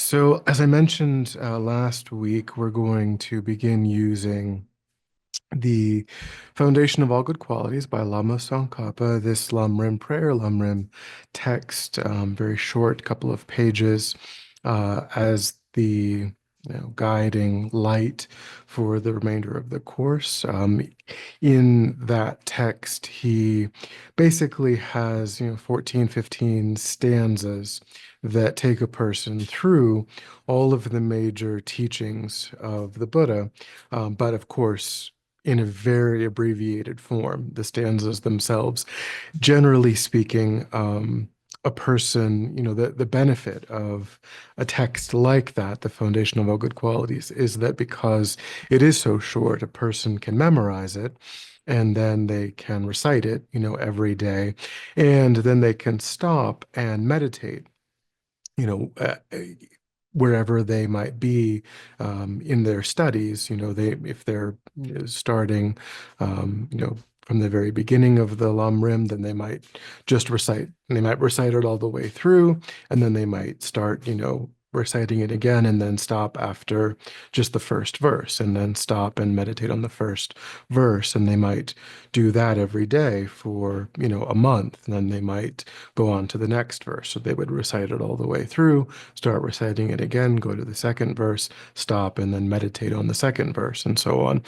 So, as I mentioned last week, we're going to begin using the Foundation of All Good Qualities by Lama Tsongkhapa, this lamrim prayer, lamrim text, very short, couple of pages, as the guiding light for the remainder of the course. In that text, he basically has 14, 15 stanzas that take a person through all of the major teachings of the Buddha, but of course in a very abbreviated form, the stanzas themselves. Generally speaking, a person, the benefit of a text like that, the Foundation of All Good Qualities, is that because it is so short, a person can memorize it and then they can recite it, every day. And then they can stop and meditate, you know, uh, wherever they might be in their studies. If they're starting, from the very beginning of the lamrim, then they might just recite. They might recite it all the way through, and then they might start, reciting it again, and then stop after just the first verse, and then stop and meditate on the first verse. And they might do that every day for, a month, and then they might go on to the next verse. So they would recite it all the way through, start reciting it again, go to the second verse, stop, and then meditate on the second verse, and so on.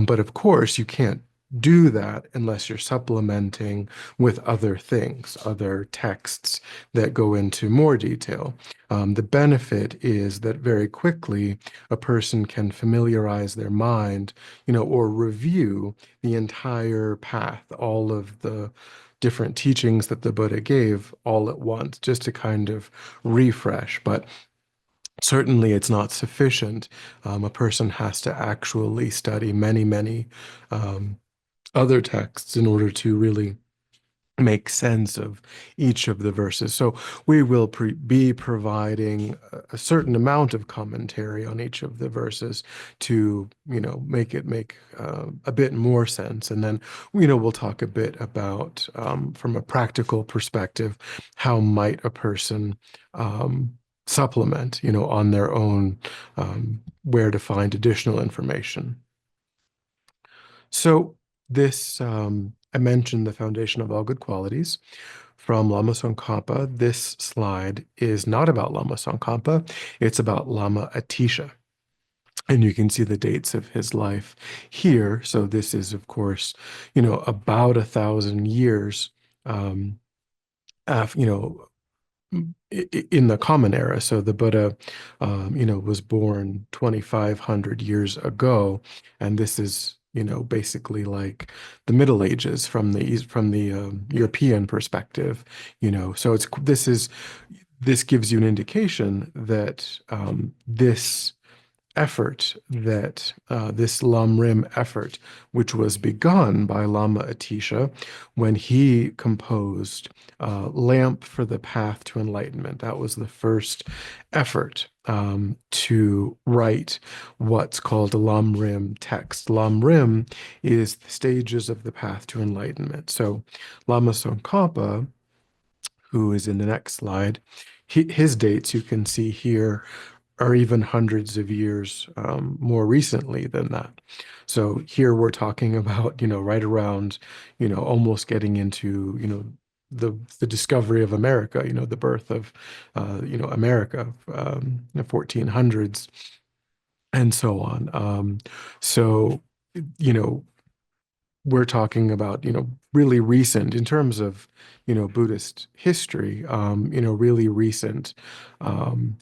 But of course, you can't do that unless you're supplementing with other things, other texts that go into more detail. The benefit is that very quickly a person can familiarize their mind, or review the entire path, all of the different teachings that the Buddha gave all at once, just to kind of refresh. But certainly it's not sufficient. A person has to actually study many, many other texts in order to really make sense of each of the verses. So we will be providing a certain amount of commentary on each of the verses to, make it make a bit more sense. And then, we'll talk a bit about, from a practical perspective, how might a person supplement, on their own, where to find additional information. So this, I mentioned the Foundation of All Good Qualities from Lama Tsongkhapa. This slide is not about Lama Tsongkhapa. It's about Lama Atisha. And you can see the dates of his life here. So this is, of course, about 1,000 years, after, in the Common Era. So the Buddha, was born 2,500 years ago, and this is, basically like the Middle Ages from the European perspective. So this gives you an indication that this effort, that this lamrim effort, which was begun by Lama Atisha when he composed Lamp for the Path to Enlightenment. That was the first effort to write what's called a lamrim text. Lamrim is the stages of the path to enlightenment. So Lama Tsongkhapa, who is in the next slide, his dates you can see here are even hundreds of years more recently than that. So here we're talking about, right around, almost getting into, the discovery of America, the birth of, America, the 1400s, and so on. So, you know, we're talking about, really recent in terms of, Buddhist history, really recent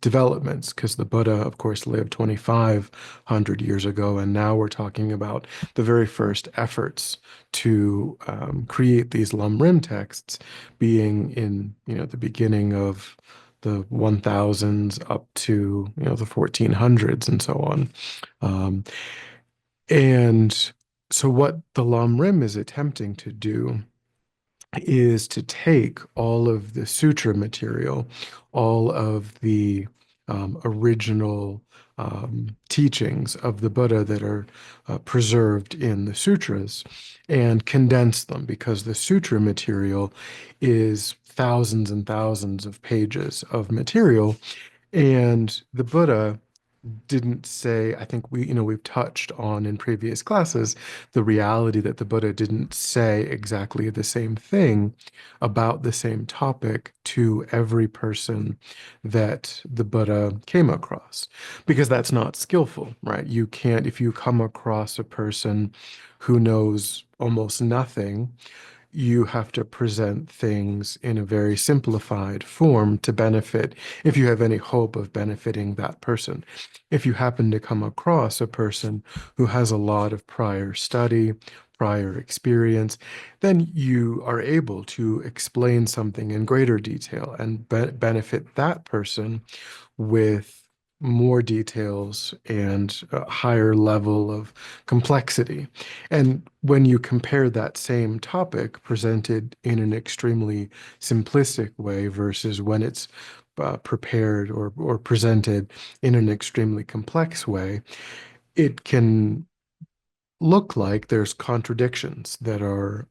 developments, because the Buddha, of course, lived 2,500 years ago, and now we're talking about the very first efforts to create these lamrim texts being in, the beginning of the 1000s up to, the 1400s and so on. And so what the lamrim is attempting to do is to take all of the sutra material, all of the original teachings of the Buddha that are preserved in the sutras, and condense them, because the sutra material is thousands and thousands of pages of material. And the Buddha didn't say, I think we've touched on in previous classes, the reality that the Buddha didn't say exactly the same thing about the same topic to every person that the Buddha came across, because that's not skillful, right? You can't, if you come across a person who knows almost nothing, you have to present things in a very simplified form to benefit, if you have any hope of benefiting that person. If you happen to come across a person who has a lot of prior study, prior experience, then you are able to explain something in greater detail and benefit that person with more details and a higher level of complexity. And when you compare that same topic presented in an extremely simplistic way versus when it's prepared or presented in an extremely complex way, it can look like there's contradictions that are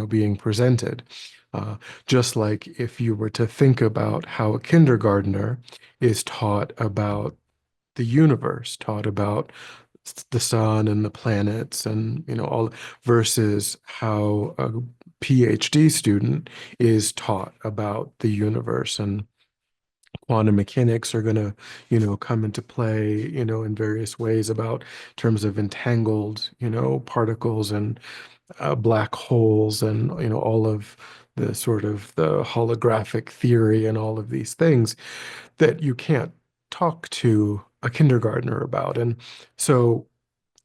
being presented. Uh, just like if you were to think about how a kindergartner is taught about the universe, taught about the sun and the planets and all, versus how a PhD student is taught about the universe, and quantum mechanics are going to come into play in various ways about terms of entangled particles and black holes, and all of the sort of the holographic theory and all of these things that you can't talk to a kindergartner about. And so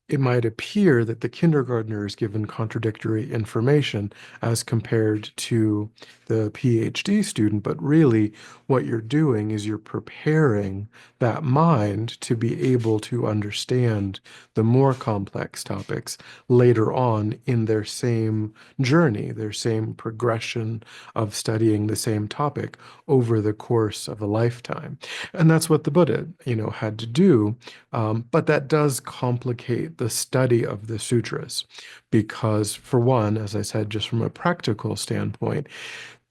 it might appear that the kindergartner is given contradictory information as compared to the PhD student, but really what you're doing is you're preparing that mind to be able to understand the more complex topics later on in their same journey, their same progression of studying the same topic over the course of a lifetime. And that's what the Buddha, had to do, but that does complicate the study of the sutras because, for one, as I said, just from a practical standpoint,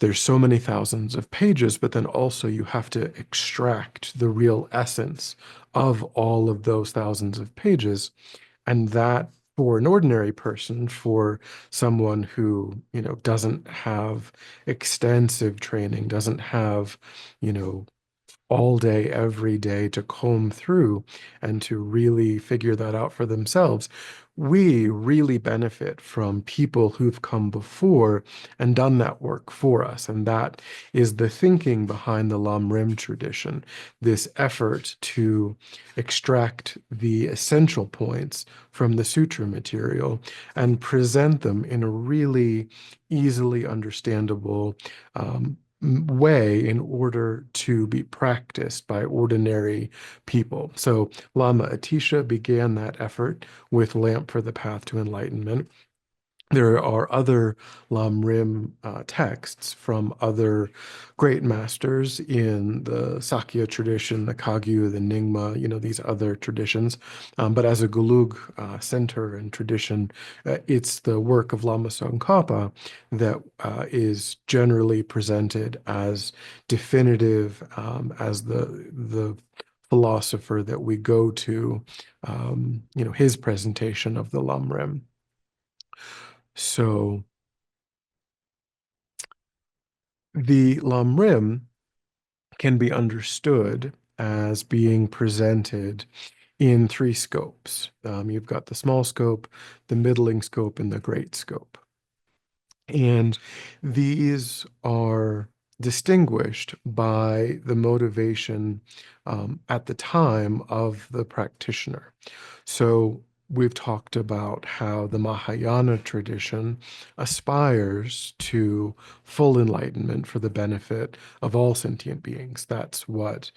there's so many thousands of pages, but then also you have to extract the real essence of all of those thousands of pages. And that, for an ordinary person, for someone who, doesn't have extensive training, doesn't have, you know, all day, every day to comb through and to really figure that out for themselves. We really benefit from people who've come before and done that work for us. And that is the thinking behind the lamrim tradition, this effort to extract the essential points from the sutra material and present them in a really easily understandable way in order to be practiced by ordinary people. So Lama Atisha began that effort with Lamp for the Path to Enlightenment. There are other lamrim texts from other great masters in the Sakya tradition, the Kagyu, the Nyingma, these other traditions. But as a Gelug center and tradition, it's the work of Lama Tsongkhapa that is generally presented as definitive, as the philosopher that we go to, his presentation of the lamrim. So the lamrim can be understood as being presented in three scopes. You've got the small scope, the middling scope, and the great scope. And these are distinguished by the motivation at the time of the practitioner. So we've talked about how the Mahayana tradition aspires to full enlightenment for the benefit of all sentient beings. That's what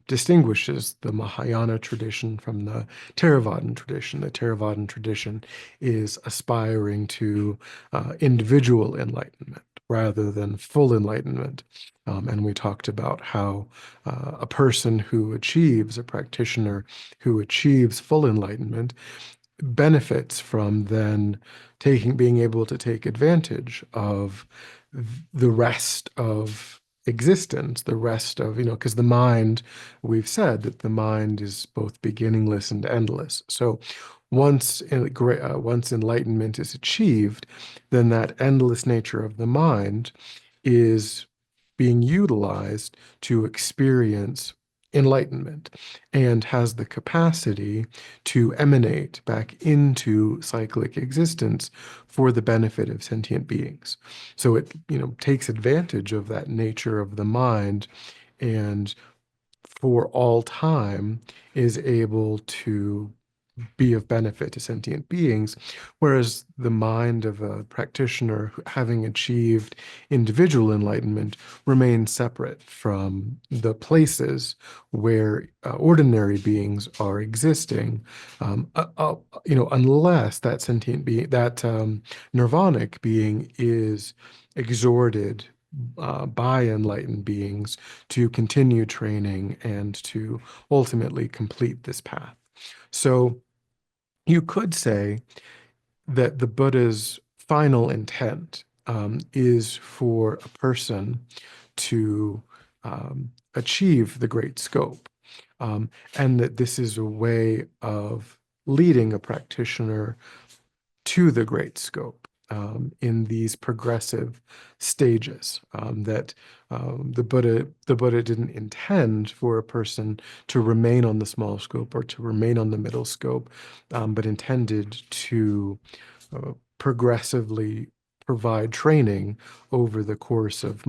distinguishes the Mahayana tradition from the Theravadan tradition. The Theravadan tradition is aspiring to individual enlightenment rather than full enlightenment. And we talked about how a person who achieves, a practitioner who achieves full enlightenment, benefits from then being able to take advantage of the rest of existence, the rest of, because the mind, we've said that the mind is both beginningless and endless. So once enlightenment is achieved, then that endless nature of the mind is being utilized to experience enlightenment and has the capacity to emanate back into cyclic existence for the benefit of sentient beings. So it, takes advantage of that nature of the mind and for all time is able to be of benefit to sentient beings, whereas the mind of a practitioner having achieved individual enlightenment remains separate from the places where ordinary beings are existing, unless that sentient being, that nirvanic being is exhorted by enlightened beings to continue training and to ultimately complete this path. So you could say that the Buddha's final intent is for a person to achieve the great scope, and that this is a way of leading a practitioner to the great scope in these progressive stages. That the Buddha didn't intend for a person to remain on the small scope or to remain on the middle scope, but intended to progressively provide training over the course of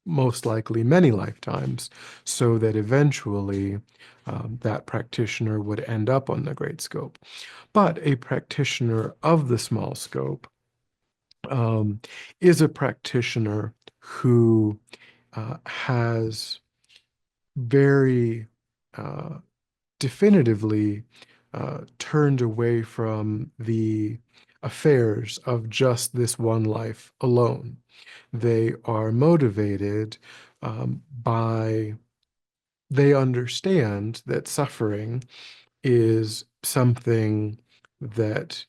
most likely many lifetimes, so that eventually that practitioner would end up on the great scope. But a practitioner of the small scope is a practitioner who has very definitively turned away from the affairs of just this one life alone. They are motivated by, they understand that suffering is something that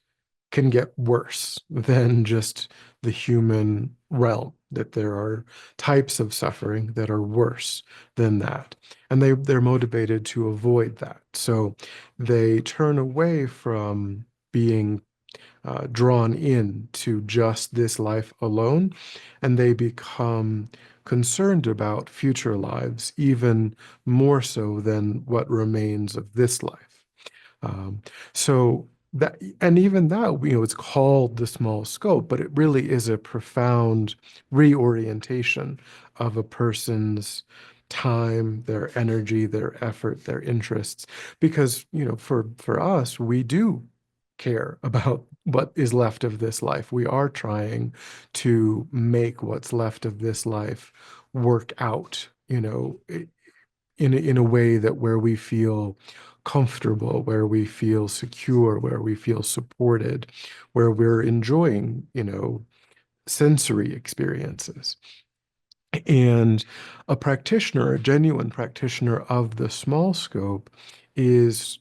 can get worse than just the human realm, that there are types of suffering that are worse than that. And they're motivated to avoid that. So they turn away from being drawn in to just this life alone, and they become concerned about future lives, even more so than what remains of this life. So that, and even that, it's called the small scope, but it really is a profound reorientation of a person's time, their energy, their effort, their interests. Because, for us, we do care about what is left of this life. We are trying to make what's left of this life work out, in a way that where we feel comfortable, where we feel secure, where we feel supported, where we're enjoying, sensory experiences. And a practitioner, a genuine practitioner of the small scope, is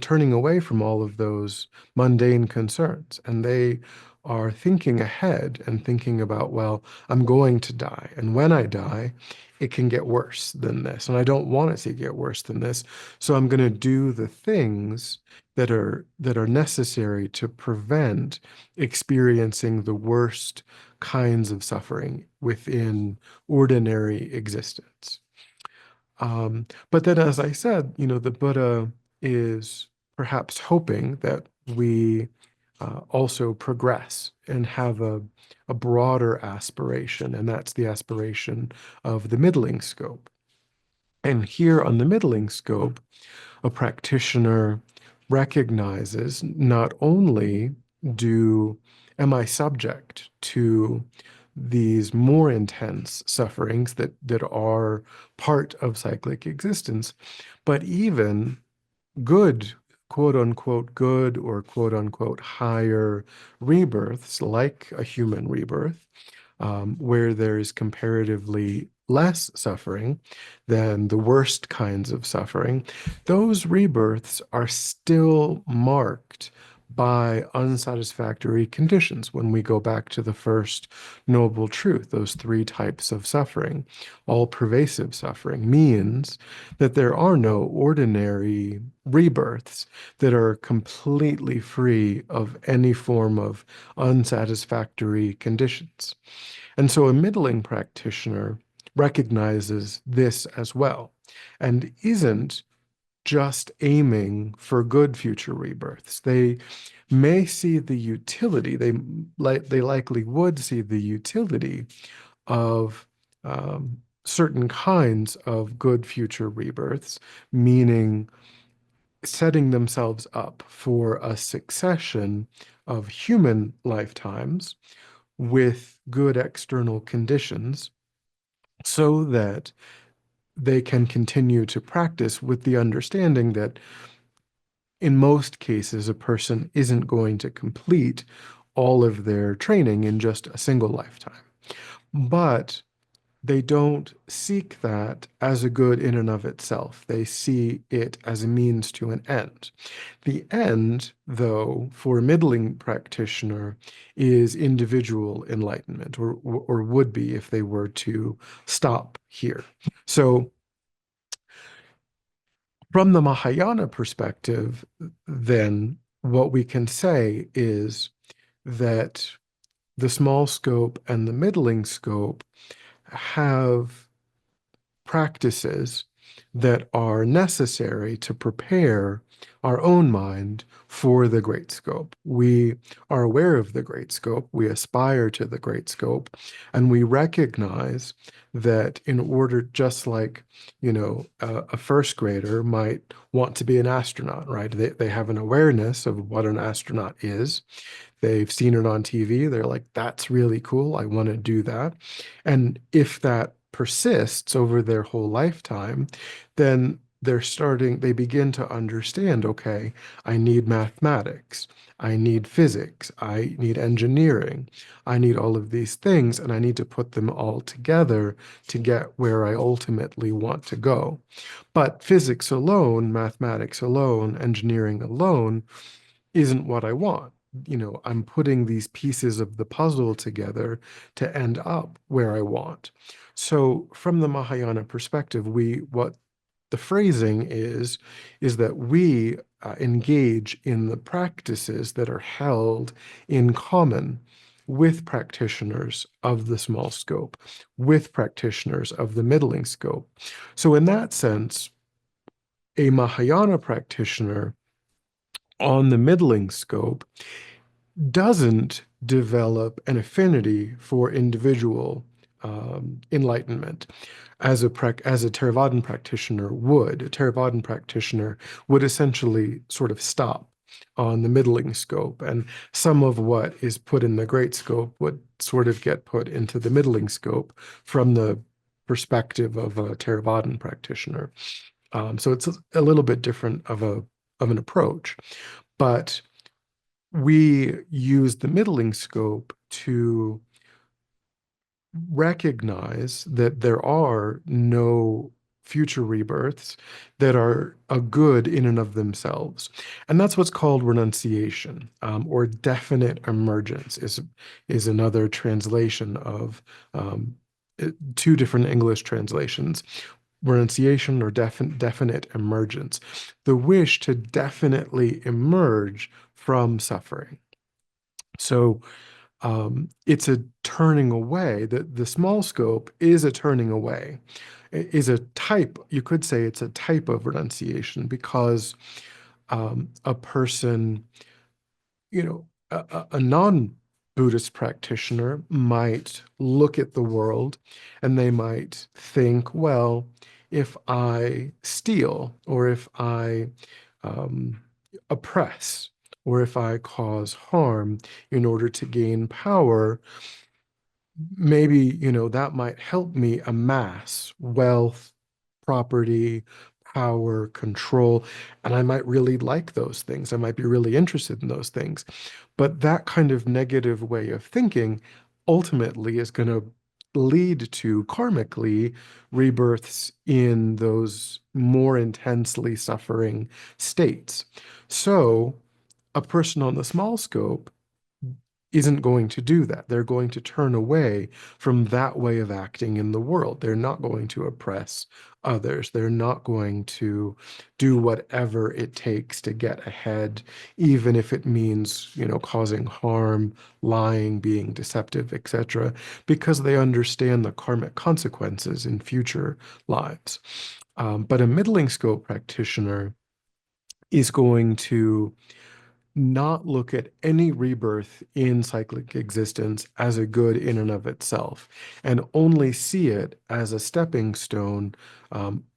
turning away from all of those mundane concerns. And they are thinking ahead and thinking about, well, I'm going to die. And when I die, it can get worse than this. And I don't want it to get worse than this. So I'm going to do the things that are necessary to prevent experiencing the worst kinds of suffering within ordinary existence. But then, as I said, the Buddha is perhaps hoping that we also progress and have a broader aspiration, and that's the aspiration of the middling scope. And here on the middling scope, a practitioner recognizes not only am I subject to these more intense sufferings that are part of cyclic existence, but even good, quote unquote, good or quote unquote higher rebirths, like a human rebirth, where there's comparatively less suffering than the worst kinds of suffering, those rebirths are still marked by unsatisfactory conditions. When we go back to the first noble truth, those three types of suffering, all pervasive suffering means that there are no ordinary rebirths that are completely free of any form of unsatisfactory conditions. And so a middling practitioner recognizes this as well and isn't just aiming for good future rebirths. They may see the utility, they likely would see the utility of certain kinds of good future rebirths, meaning setting themselves up for a succession of human lifetimes with good external conditions so that they can continue to practice with the understanding that in most cases, a person isn't going to complete all of their training in just a single lifetime. But they don't seek that as a good in and of itself. They see it as a means to an end. The end, though, for a middling practitioner is individual enlightenment, or would be if they were to stop here. So from the Mahayana perspective, then what we can say is that the small scope and the middling scope have practices that are necessary to prepare our own mind for the great scope. We are aware of the great scope, we aspire to the great scope, and we recognize that in order, just like, a first grader might want to be an astronaut, right? They have an awareness of what an astronaut is. They've seen it on TV. They're like, that's really cool. I want to do that. And if that persists over their whole lifetime, then they begin to understand, okay, I need mathematics, I need physics, I need engineering, I need all of these things, and I need to put them all together to get where I ultimately want to go. But physics alone, mathematics alone, engineering alone isn't what I want. I'm putting these pieces of the puzzle together to end up where I want. So from the Mahayana perspective, what the phrasing is that we engage in the practices that are held in common with practitioners of the small scope, with practitioners of the middling scope. So in that sense, a Mahayana practitioner on the middling scope doesn't develop an affinity for individual enlightenment as a Theravadan practitioner would. A Theravadan practitioner would essentially sort of stop on the middling scope, and some of what is put in the great scope would sort of get put into the middling scope from the perspective of a Theravadan practitioner. So it's a little bit different of an approach, but we use the middling scope to recognize that there are no future rebirths that are a good in and of themselves. And that's what's called renunciation, or definite emergence is another translation of two different English translations. Renunciation or definite emergence, the wish to definitely emerge from suffering. So it's a turning away. The small scope is a turning away, is a type, you could say it's a type of renunciation, because a person, a non-Buddhist practitioner might look at the world and they might think, well, if I steal, or if I oppress, or if I cause harm in order to gain power, maybe, that might help me amass wealth, property, power, control, and I might really like those things. I might be really interested in those things. But that kind of negative way of thinking ultimately is going to lead to karmically rebirths in those more intensely suffering states. So A person on the small scope isn't going to do that. They're going to turn away from that way of acting in the world. They're not going to oppress others. They're not going to do whatever it takes to get ahead, even if it means, causing harm, lying, being deceptive, etc., because they understand the karmic consequences in future lives. But a middling scope practitioner is going to not look at any rebirth in cyclic existence as a good in and of itself, and only see it as a stepping stone,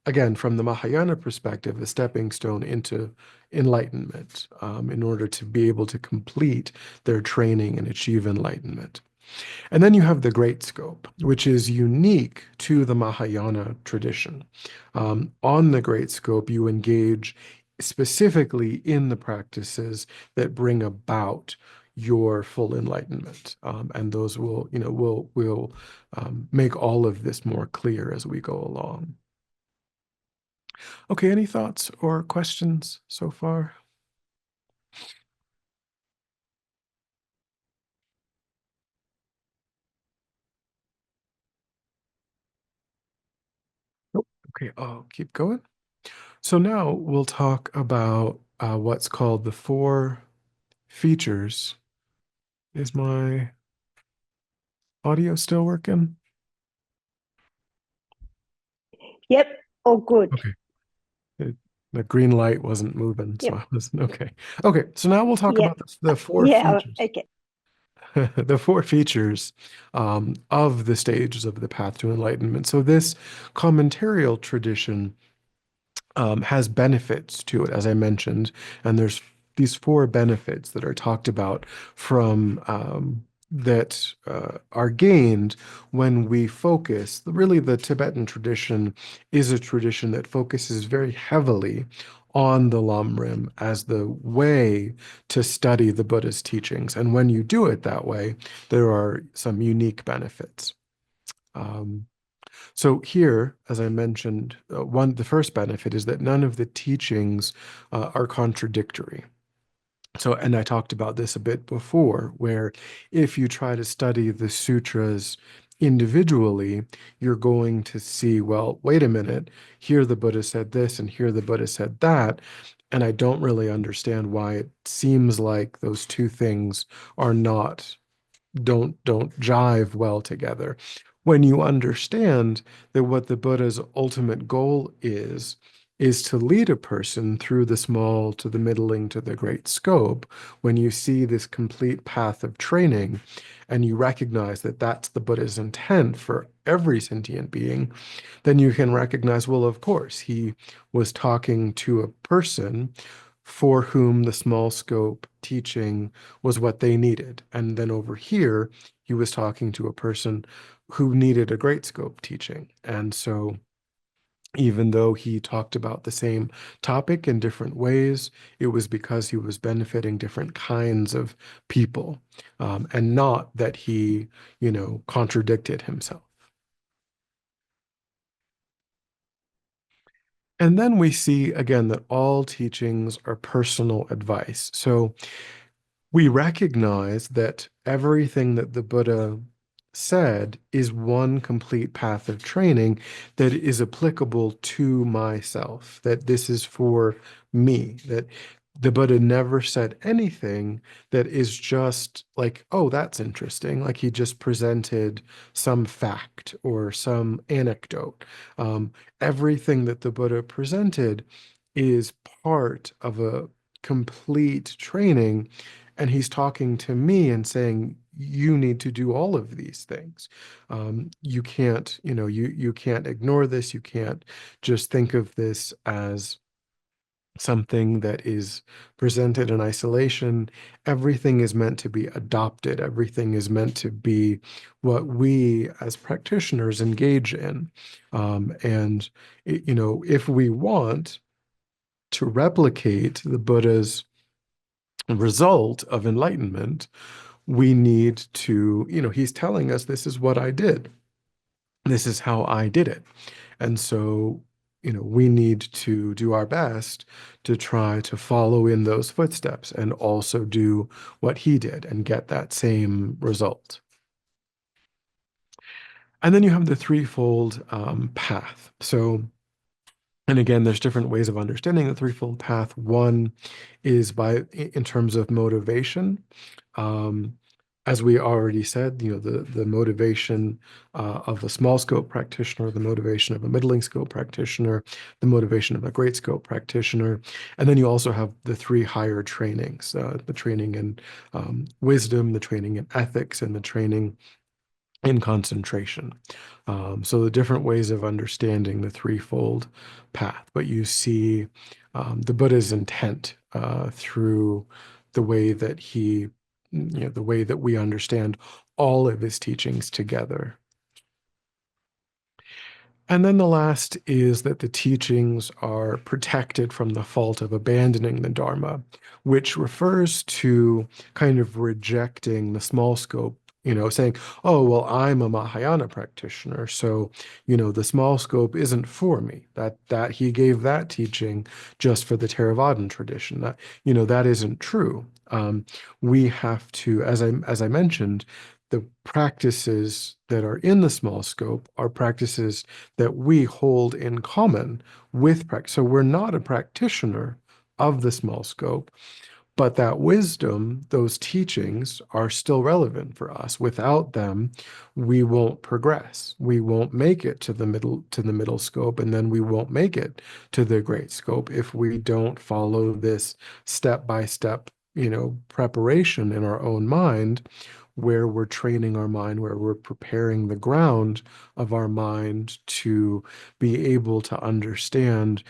again, from the Mahayana perspective, a stepping stone into enlightenment, in order to be able to complete their training and achieve enlightenment. And then you have the great scope, which is unique to the Mahayana tradition. On the great scope, you engage specifically in the practices that bring about your full enlightenment, and those will make all of this more clear as we go along. Okay, any thoughts or questions so far? Nope. Okay, I'll keep going. So now we'll talk about what's called the four features. Is my audio still working? Yep, all good. Okay. The green light wasn't moving, so Yep. I was okay. Okay, so now we'll talk Yep. about the four Yeah, features. okay. The four features of the stages of the path to enlightenment. So this commentarial tradition has benefits to it, as I mentioned, and there's these four benefits that are talked about from that are gained when we focus. Really, the Tibetan tradition is a tradition that focuses very heavily on the lamrim as the way to study the Buddha's teachings. And when you do it that way, there are some unique benefits. So here, as I mentioned, the first benefit is that none of the teachings are contradictory. So, and I talked about this a bit before, where if you try to study the sutras individually, you're going to see, well, wait a minute, here the Buddha said this and here the Buddha said that, and I don't really understand why it seems like those two things are not don't jive well together. When you understand that what the Buddha's ultimate goal is to lead a person through the small to the middling to the great scope, when you see this complete path of training and you recognize that that's the Buddha's intent for every sentient being, then you can recognize, well, of course, he was talking to a person for whom the small scope teaching was what they needed. And then over here, he was talking to a person who needed a great scope teaching. And so even though he talked about the same topic in different ways, it was because he was benefiting different kinds of people, and not that he, contradicted himself. And then we see again that all teachings are personal advice. So we recognize that everything that the Buddha said is one complete path of training that is applicable to myself, that this is for me, that the Buddha never said anything that is just like, oh, that's interesting. Like he just presented some fact or some anecdote. Everything that the Buddha presented is part of a complete training, and he's talking to me and saying, you need to do all of these things. You can't, you can't ignore this. You can't just think of this as something that is presented in isolation. Everything is meant to be adopted. Everything is meant to be what we as practitioners engage in. And, if we want to replicate the Buddha's result of enlightenment, we need to, he's telling us this is what I did. This is how I did it. And so we need to do our best to try to follow in those footsteps and also do what he did and get that same result. And then you have the threefold path. So, and again, there's different ways of understanding the threefold path. One is in terms of motivation. Um, as we already said, the motivation of a small scope practitioner, the motivation of a middling scope practitioner, the motivation of a great scope practitioner. And then you also have the three higher trainings, the training in wisdom, the training in ethics, and the training in concentration. So the different ways of understanding the threefold path, but you see the Buddha's intent through the way that the way that we understand all of his teachings together. And then the last is that the teachings are protected from the fault of abandoning the Dharma, which refers to kind of rejecting the small scope, saying, oh, well, I'm a Mahayana practitioner, so, the small scope isn't for me. That he gave that teaching just for the Theravadan tradition. That isn't true. We have to, as I mentioned, the practices that are in the small scope are practices that we hold in common with practice. So we're not a practitioner of the small scope, but that wisdom, those teachings are still relevant for us. Without them, we won't progress. We won't make it to the middle scope, and then we won't make it to the great scope if we don't follow this step-by-step, preparation in our own mind, where we're training our mind, where we're preparing the ground of our mind to be able to understand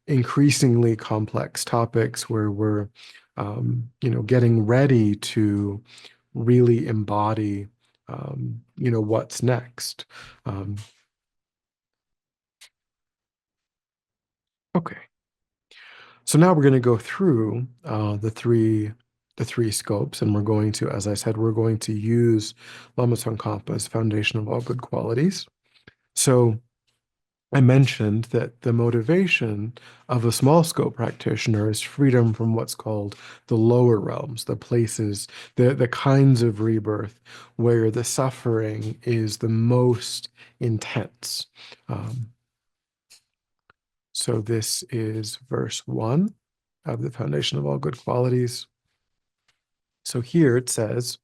increasingly complex topics, where we're getting ready to really embody, what's next. Okay. So now we're going to go through the three scopes, and we're going to, as I said, we're going to use Lama Tsongkhapa's foundation of all good qualities. So I mentioned that the motivation of a small scope practitioner is freedom from what's called the lower realms, the places, the kinds of rebirth where the suffering is the most intense. So this is verse 1 of the foundation of all good qualities. So here it says,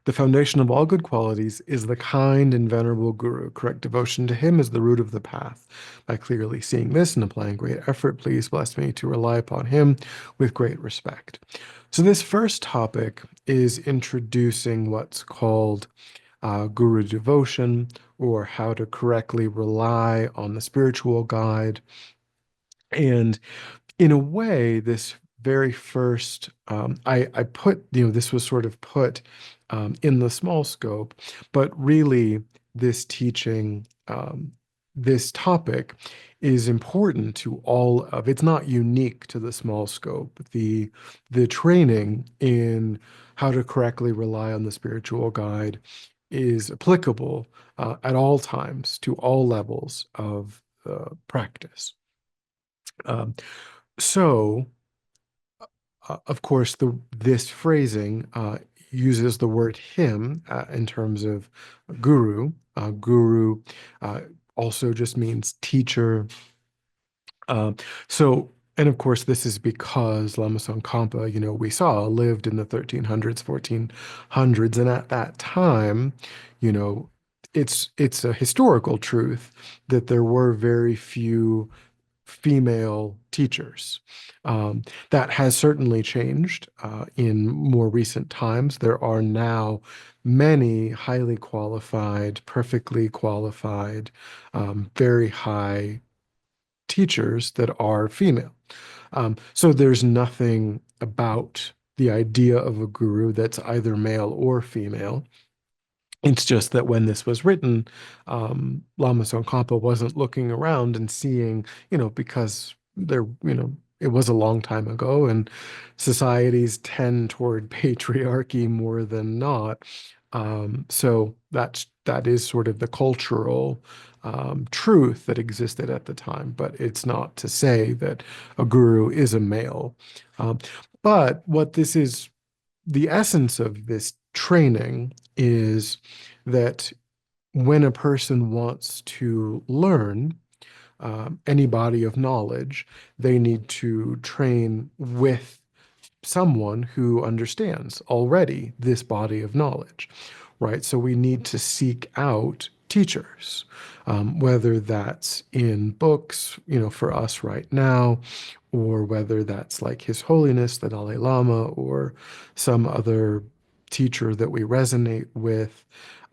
the foundation of all good qualities is the kind and venerable Guru. Correct devotion to him is the root of the path. By clearly seeing this and applying great effort, please bless me to rely upon him with great respect. So this first topic is introducing what's called Guru devotion, or how to correctly rely on the spiritual guide. And in a way, this very first, I put, this was sort of put in the small scope, but really this teaching, this topic is important to all of, it's not unique to the small scope. The training in how to correctly rely on the spiritual guide is applicable at all times to all levels of practice. So, of course, this phrasing uses the word him in terms of guru. Guru also just means teacher. And of course, this is because Lama Tsongkhapa, we saw, lived in the 1300s, 1400s, and at that time, it's a historical truth that there were very few female teachers. That has certainly changed in more recent times. There are now many highly qualified, perfectly qualified, very high teachers that are female. So there's nothing about the idea of a guru that's either male or female. It's just that when this was written, Lama Tsongkhapa wasn't looking around and seeing, because it was a long time ago, and societies tend toward patriarchy more than not. So that's that is sort of the cultural truth that existed at the time. But it's not to say that a guru is a male. Um, but what this is, the essence of this training is that when a person wants to learn any body of knowledge, they need to train with someone who understands already this body of knowledge, right? So we need to seek out teachers, whether that's in books, for us right now, or whether that's like His Holiness, the Dalai Lama, or some other teacher that we resonate with.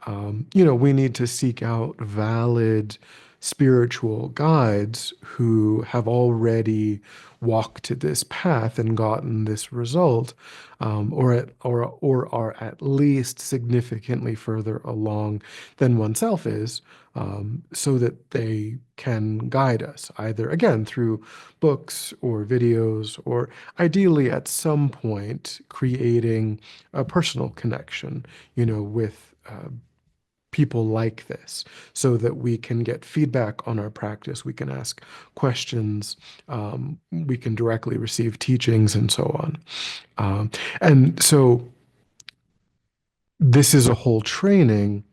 We need to seek out valid spiritual guides who have already walked this path and gotten this result, or are at least significantly further along than oneself is, so that they can guide us either again through books or videos, or ideally at some point creating a personal connection, with people like this, so that we can get feedback on our practice, we can ask questions, we can directly receive teachings, and so on. And so this is a whole training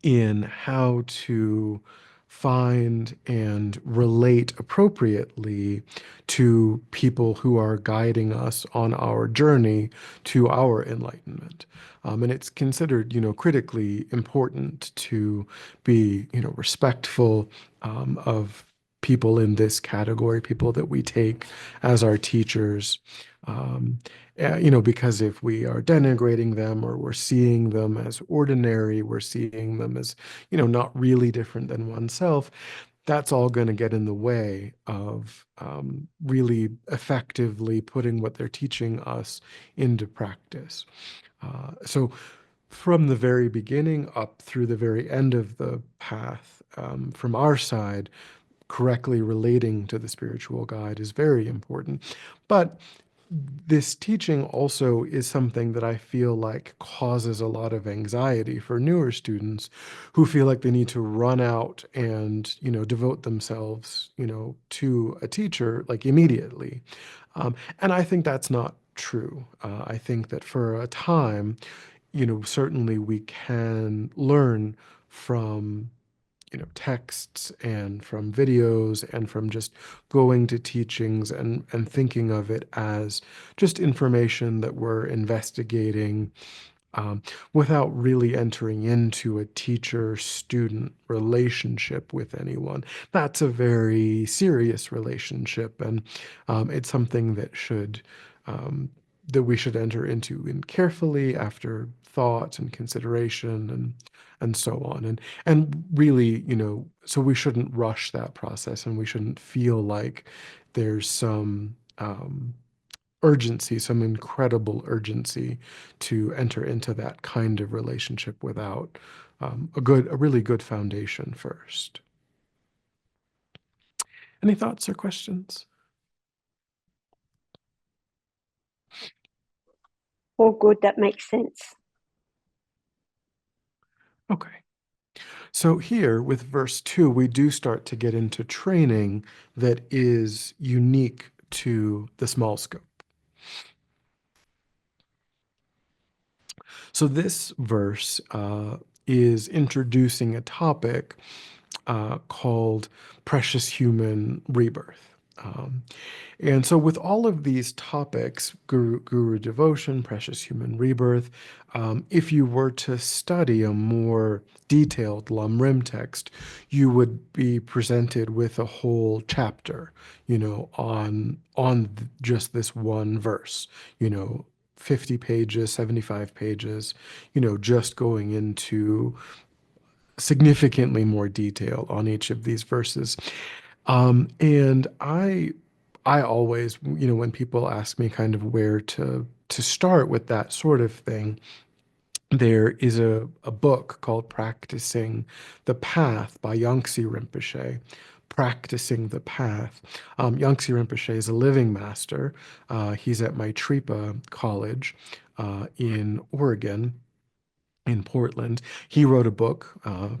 in how to find and relate appropriately to people who are guiding us on our journey to our enlightenment. And it's considered, critically important to be, respectful of people in this category, people that we take as our teachers. Because if we are denigrating them, or we're seeing them as ordinary, we're seeing them as, not really different than oneself, that's all going to get in the way of really effectively putting what they're teaching us into practice. So from the very beginning up through the very end of the path, from our side, correctly relating to the spiritual guide is very important. But this teaching also is something that I feel like causes a lot of anxiety for newer students who feel like they need to run out and, devote themselves, to a teacher like immediately. And I think that's not true. I think that for a time, certainly we can learn from texts and from videos and from just going to teachings and thinking of it as just information that we're investigating, without really entering into a teacher-student relationship with anyone. That's a very serious relationship, and it's something that we should enter into in carefully after thought and consideration and so on. And really, so we shouldn't rush that process, and we shouldn't feel like there's some urgency, some incredible urgency to enter into that kind of relationship without a really good foundation first. Any thoughts or questions? All good. That makes sense. Okay. So here with verse 2, we do start to get into training that is unique to the small scope. So this verse is introducing a topic called precious human rebirth. And so with all of these topics, guru devotion, precious human rebirth, if you were to study a more detailed lamrim text, you would be presented with a whole chapter, on just this one verse, 50 pages, 75 pages, just going into significantly more detail on each of these verses. And I always, when people ask me kind of where to start with that sort of thing, there is a book called Practicing the Path by Yangtze Rinpoche. Practicing the Path. Yangtze Rinpoche is a living master. He's at Maitripa College in Oregon. in Portland. He wrote a book,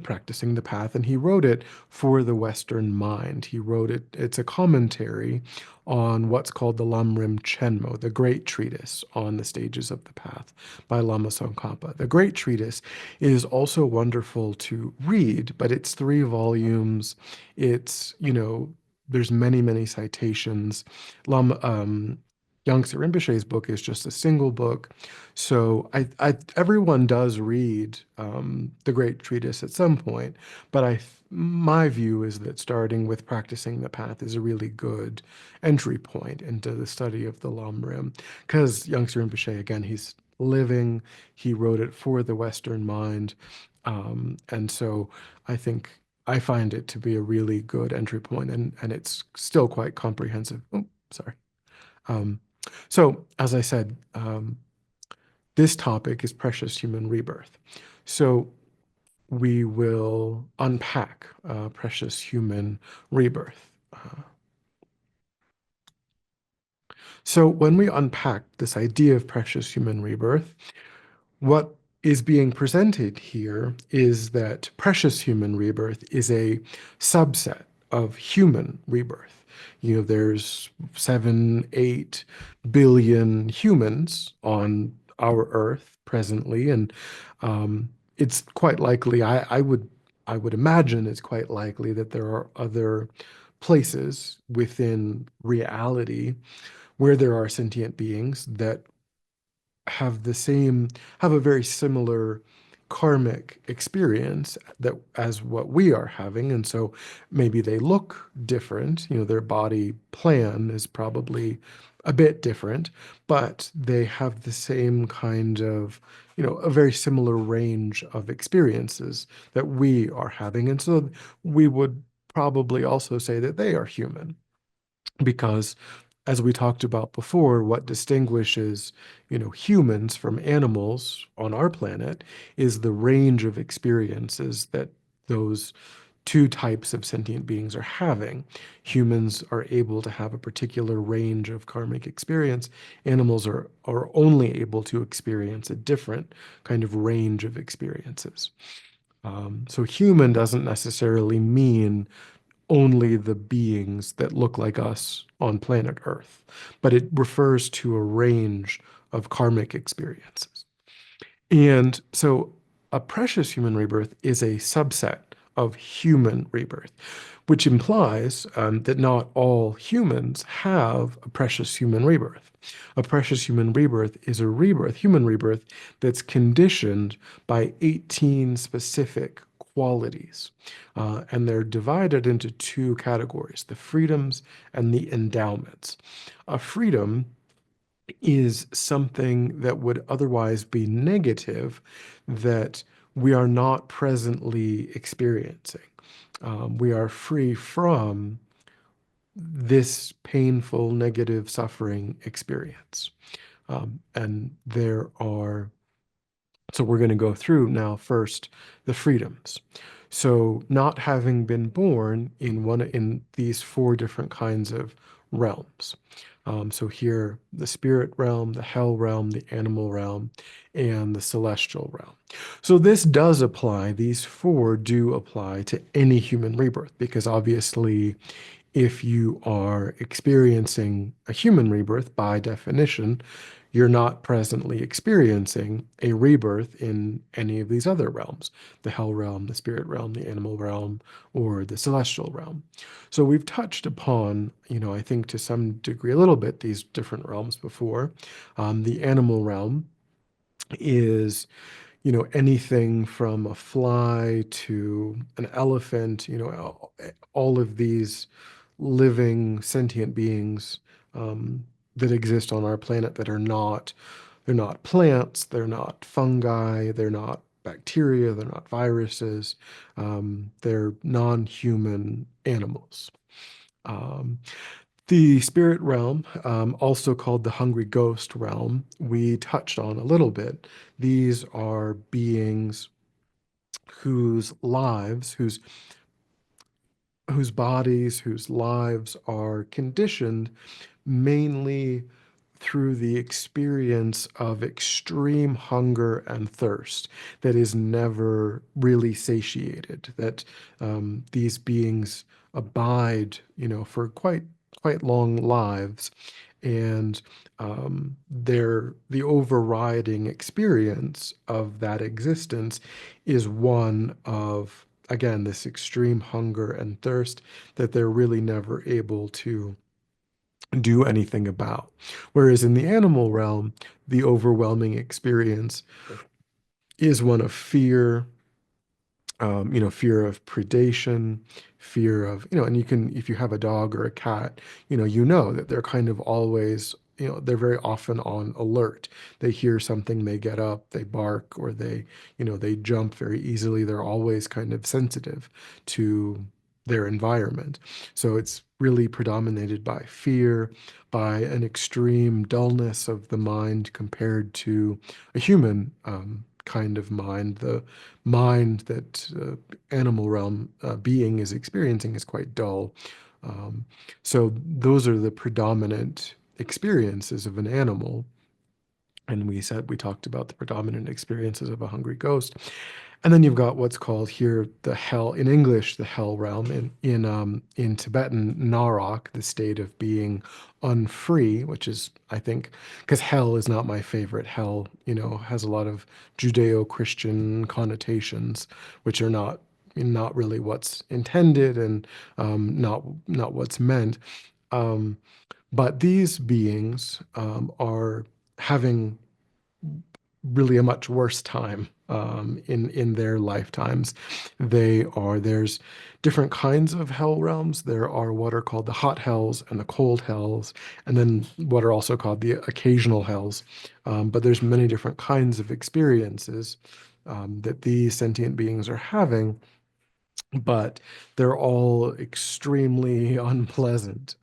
Practicing the Path, and he wrote it for the Western mind. He wrote it, it's a commentary on what's called the Lamrim Chenmo, the great treatise on the stages of the path by Lama Tsongkhapa. The great treatise is also wonderful to read, but it's 3 volumes. It's, there's many, many citations. Lama, Yangtze Rinpoche's book is just a single book. So everyone does read the Great Treatise at some point, but my view is that starting with Practicing the Path is a really good entry point into the study of the Lamrim, because Yangtze Rinpoche, again, he's living, he wrote it for the Western mind, and so I think I find it to be a really good entry point, and it's still quite comprehensive. Oh, sorry. Um, so, as I said, this topic is precious human rebirth. So we will unpack precious human rebirth. So when we unpack this idea of precious human rebirth, what is being presented here is that precious human rebirth is a subset of human rebirth. There's 7-8 billion humans on our Earth presently, and it's quite likely. I would imagine it's quite likely that there are other places within reality where there are sentient beings that have a very similar karmic experience that as what we are having, and so maybe they look different. Their body plan is probably a bit different, but they have the same kind of, a very similar range of experiences that we are having, and so we would probably also say that they are human, because as we talked about before, what distinguishes, humans from animals on our planet is the range of experiences that those two types of sentient beings are having. Humans are able to have a particular range of karmic experience. Animals are only able to experience a different kind of range of experiences. So human doesn't necessarily mean only the beings that look like us on planet Earth, but it refers to a range of karmic experiences. And so a precious human rebirth is a subset of human rebirth, which implies that not all humans have a precious human rebirth. A precious human rebirth is a human rebirth, that's conditioned by 18 specific qualities. And they're divided into 2 categories, the freedoms and the endowments. A freedom is something that would otherwise be negative that we are not presently experiencing. We are free from this painful, negative, suffering experience. And so we're going to go through now first the freedoms. So not having been born in these 4 different kinds of realms. So here, the spirit realm, the hell realm, the animal realm, and the celestial realm. So this does apply, these 4 do apply to any human rebirth, because obviously if you are experiencing a human rebirth, by definition, you're not presently experiencing a rebirth in any of these other realms, the hell realm, the spirit realm, the animal realm, or the celestial realm. So we've touched upon, I think to some degree, a little bit, these different realms before. The animal realm is, anything from a fly to an elephant, all of these living sentient beings that exist on our planet that they're not plants, they're not fungi, they're not bacteria, they're not viruses, they're non-human animals. Um, the spirit realm, also called the hungry ghost realm, we touched on a little bit. These are beings whose lives, whose bodies, whose lives are conditioned mainly through the experience of extreme hunger and thirst that is never really satiated, that these beings abide, for quite long lives, and the overriding experience of that existence is one of, again, this extreme hunger and thirst that they're really never able to do anything about. Whereas in the animal realm, the overwhelming experience is one of fear, fear of predation, fear of, and if you have a dog or a cat, that they're kind of always, they're very often on alert. They hear something, they get up, they bark, or they jump very easily. They're always kind of sensitive to their environment. So it's really predominated by fear, by an extreme dullness of the mind compared to a human kind of mind. The mind that animal realm being is experiencing is quite dull. So those are the predominant experiences of an animal. And we talked about the predominant experiences of a hungry ghost. And then you've got what's called here the hell, in English, the hell realm, in Tibetan, Narok, the state of being unfree, which is, I think, because hell is not my favorite. Hell, has a lot of Judeo-Christian connotations, which are not really what's intended, and not what's meant. Um, but these beings are having really a much worse time in their lifetimes. There's different kinds of hell realms. There are what are called the hot hells and the cold hells, and then what are also called the occasional hells. But there's many different kinds of experiences that these sentient beings are having, but they're all extremely unpleasant.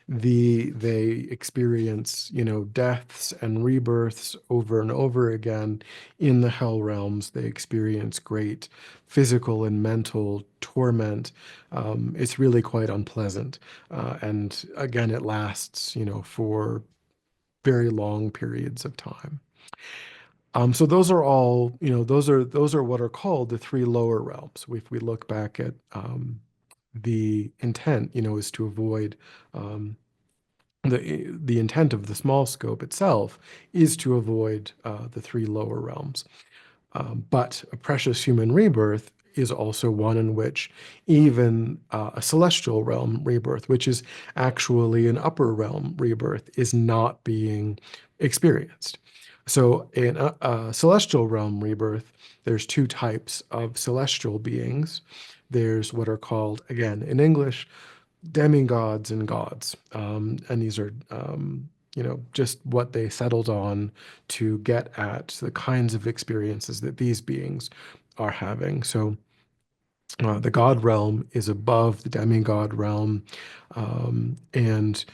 They experience, deaths and rebirths over and over again in the hell realms. They experience great physical and mental torment. It's really quite unpleasant. And again, it lasts, for very long periods of time. So those are all, those are what are called the three lower realms. If we look back at the intent, is to avoid the intent of the small scope itself is to avoid the three lower realms. But a precious human rebirth is also one in which even a celestial realm rebirth, which is actually an upper realm rebirth, is not being experienced. So in a celestial realm rebirth, there's two types of celestial beings. There's what are called, again, in English, demigods and gods. And these are, just what they settled on to get at the kinds of experiences that these beings are having. So the god realm is above the demigod realm. And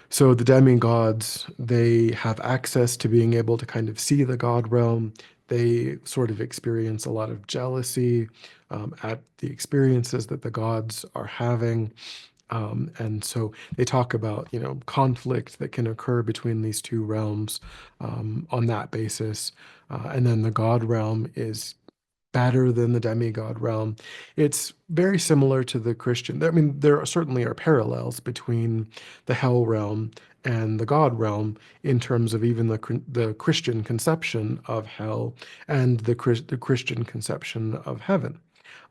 so the demigods, they have access to being able to kind of see the god realm. They sort of experience a lot of jealousy at the experiences that the gods are having. And so they talk about, conflict that can occur between these two realms on that basis. And then the God realm is better than the demigod realm. It's very similar to the Christian. I mean, there certainly are parallels between the hell realm and the God realm in terms of even the Christian conception of hell and the Christian conception of heaven.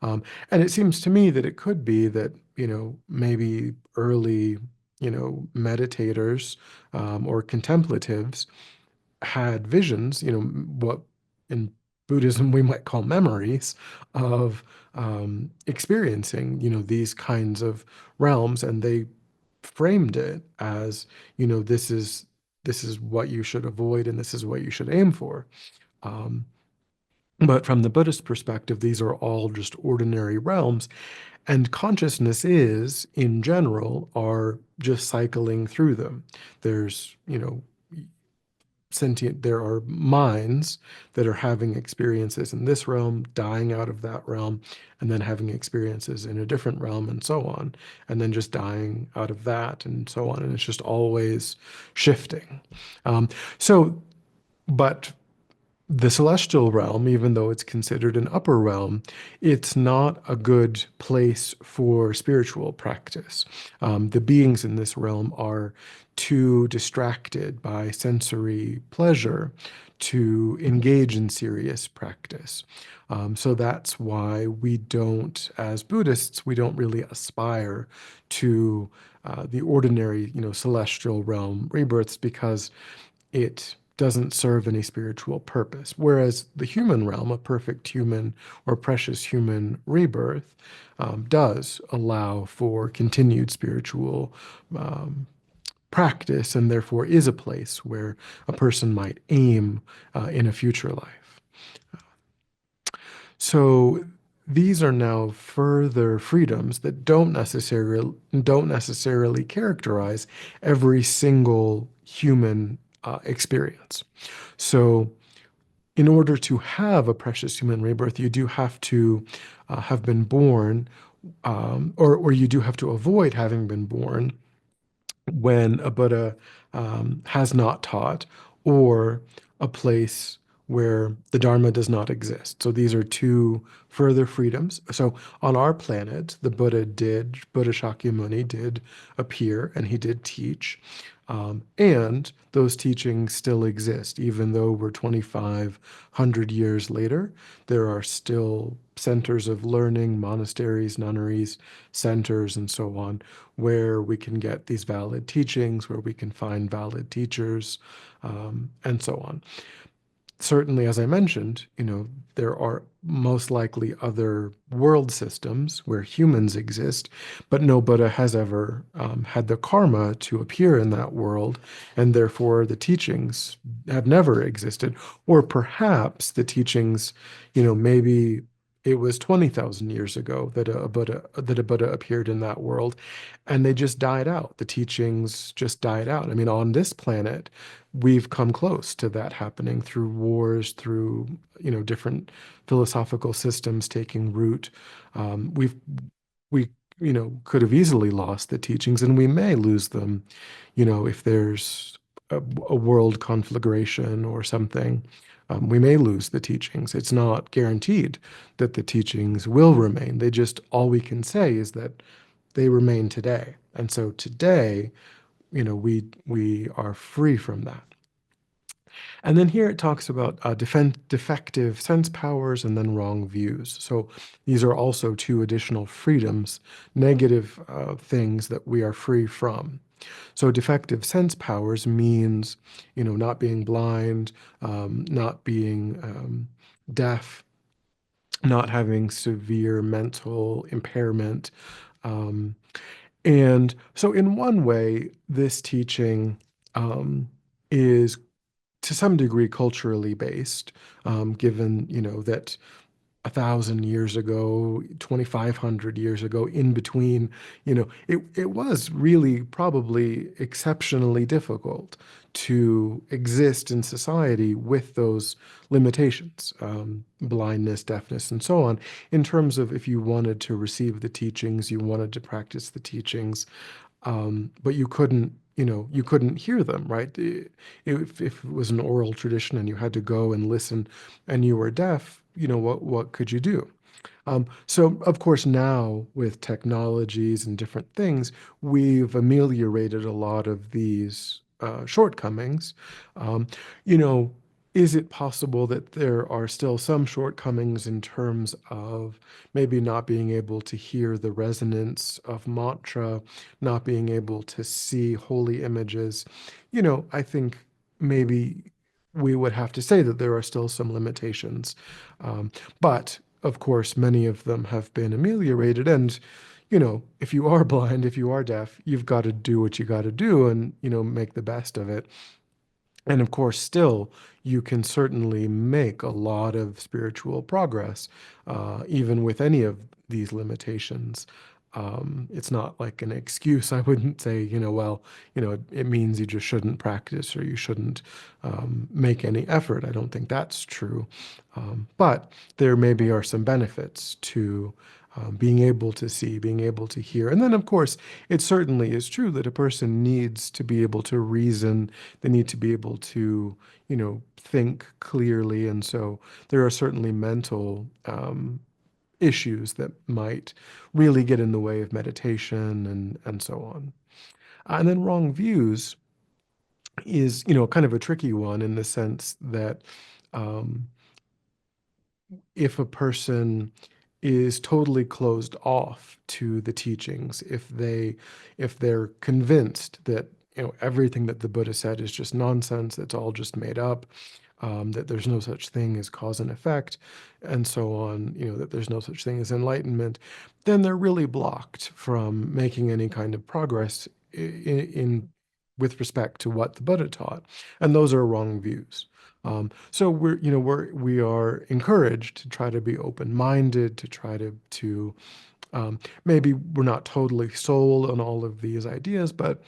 And it seems to me that it could be that, maybe early, meditators or contemplatives had visions, what in Buddhism we might call memories of experiencing, these kinds of realms, and they framed it as, this is what you should avoid and this is what you should aim for. Um, but from the Buddhist perspective, these are all just ordinary realms, and consciousness is, in general, are just cycling through them. There's, sentient, there are minds that are having experiences in this realm, dying out of that realm, and then having experiences in a different realm, and so on, and then just dying out of that, and so on. And it's just always shifting. Um, so, but the celestial realm, even though it's considered an upper realm, it's not a good place for spiritual practice. The beings in this realm are too distracted by sensory pleasure to engage in serious practice. So that's why we don't, as Buddhists, we don't really aspire to the ordinary, celestial realm rebirths, because it doesn't serve any spiritual purpose. Whereas the human realm, a perfect human or precious human rebirth, does allow for continued spiritual practice, and therefore is a place where a person might aim in a future life. So these are now further freedoms that don't necessarily characterize every single human experience. So in order to have a precious human rebirth, you do have to have been born, or you do have to avoid having been born when a Buddha has not taught, or a place where the Dharma does not exist. So these are two further freedoms. So on our planet, Buddha Shakyamuni did appear, and he did teach. And those teachings still exist, even though we're 2,500 years later. There are still centers of learning, monasteries, nunneries, centers, and so on, where we can get these valid teachings, where we can find valid teachers, and so on. Certainly, as I mentioned, there are most likely other world systems where humans exist, but no Buddha has ever had the karma to appear in that world, and therefore the teachings have never existed. Or perhaps the teachings, maybe it was 20,000 years ago that a Buddha appeared in that world, and they just died out. The teachings just died out. I mean, on this planet, we've come close to that happening through wars, through different philosophical systems taking root. We could have easily lost the teachings, and we may lose them, if there's a world conflagration or something. We may lose the teachings. It's not guaranteed that the teachings will remain. All we can say is that they remain today. And so today, we are free from that. And then here it talks about defective sense powers and then wrong views. So these are also two additional freedoms, negative things that we are free from. So defective sense powers means, not being blind, not being deaf, not having severe mental impairment. And so in one way, this teaching is to some degree culturally based, given that 1,000 years ago, 2,500 years ago, in between, it was really probably exceptionally difficult to exist in society with those limitations, blindness, deafness, and so on, in terms of if you wanted to receive the teachings, you wanted to practice the teachings, but you couldn't hear them, right? If it was an oral tradition and you had to go and listen and you were deaf, what could you do? So, of course, now with technologies and different things, we've ameliorated a lot of these shortcomings. Um, you know, is it possible that there are still some shortcomings in terms of maybe not being able to hear the resonance of mantra, not being able to see holy images? I think maybe we would have to say that there are still some limitations. But of course, many of them have been ameliorated. And, if you are blind, if you are deaf, you've got to do what you got to do and, make the best of it. And of course, still, you can certainly make a lot of spiritual progress, even with any of these limitations. It's not like an excuse. I wouldn't say, well, it means you just shouldn't practice or you shouldn't make any effort. I don't think that's true. But there maybe are some benefits to being able to see, being able to hear. And then, of course, it certainly is true that a person needs to be able to reason. They need to be able to, think clearly. And so there are certainly mental issues that might really get in the way of meditation and so on. And then wrong views is, kind of a tricky one in the sense that um, if a person is totally closed off to the teachings, if they're convinced that everything that the Buddha said is just nonsense, it's all just made up, that there's no such thing as cause and effect, and so on, that there's no such thing as enlightenment, then they're really blocked from making any kind of progress in with respect to what the Buddha taught, and those are wrong views. So we are encouraged to try to be open-minded, to try to maybe we're not totally sold on all of these ideas, but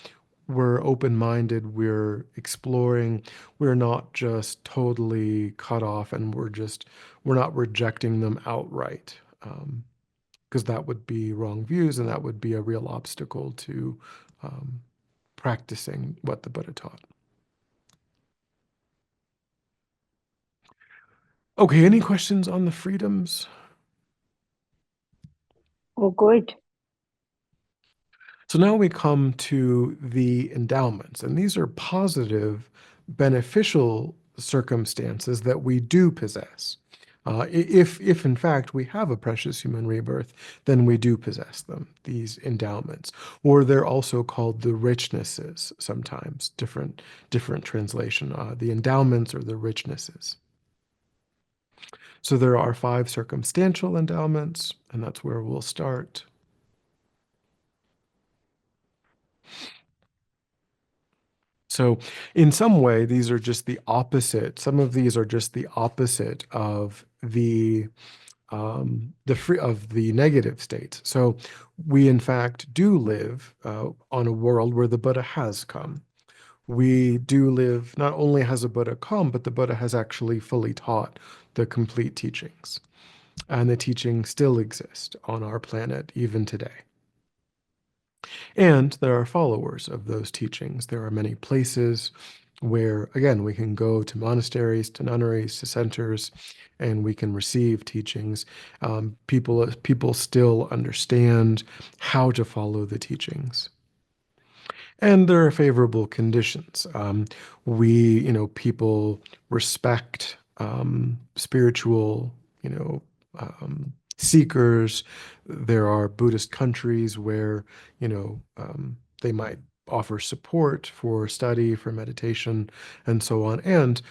we're open-minded, we're exploring, we're not just totally cut off, and we're not rejecting them outright, because that would be wrong views, and that would be a real obstacle to um, practicing what the Buddha taught. Okay, any questions on the freedoms? Oh, good. So now we come to the endowments, and these are positive, beneficial circumstances that we do possess. If in fact we have a precious human rebirth, then we do possess them, these endowments. Or they're also called the richnesses sometimes, different translation, the endowments or the richnesses. So there are 5 circumstantial endowments, and that's where we'll start. So in some way, these are just the opposite. Some of these are just the opposite of the free of the negative states. So we in fact do live on a world where the Buddha has come. We do live, not only has a Buddha come, but the Buddha has actually fully taught the complete teachings. And the teachings still exist on our planet even today. And there are followers of those teachings. There are many places where, again, we can go to monasteries, to nunneries, to centers, and we can receive teachings. People still understand how to follow the teachings. And there are favorable conditions. People respect spiritual, seekers. There are Buddhist countries where, they might offer support for study, for meditation, and so on. And,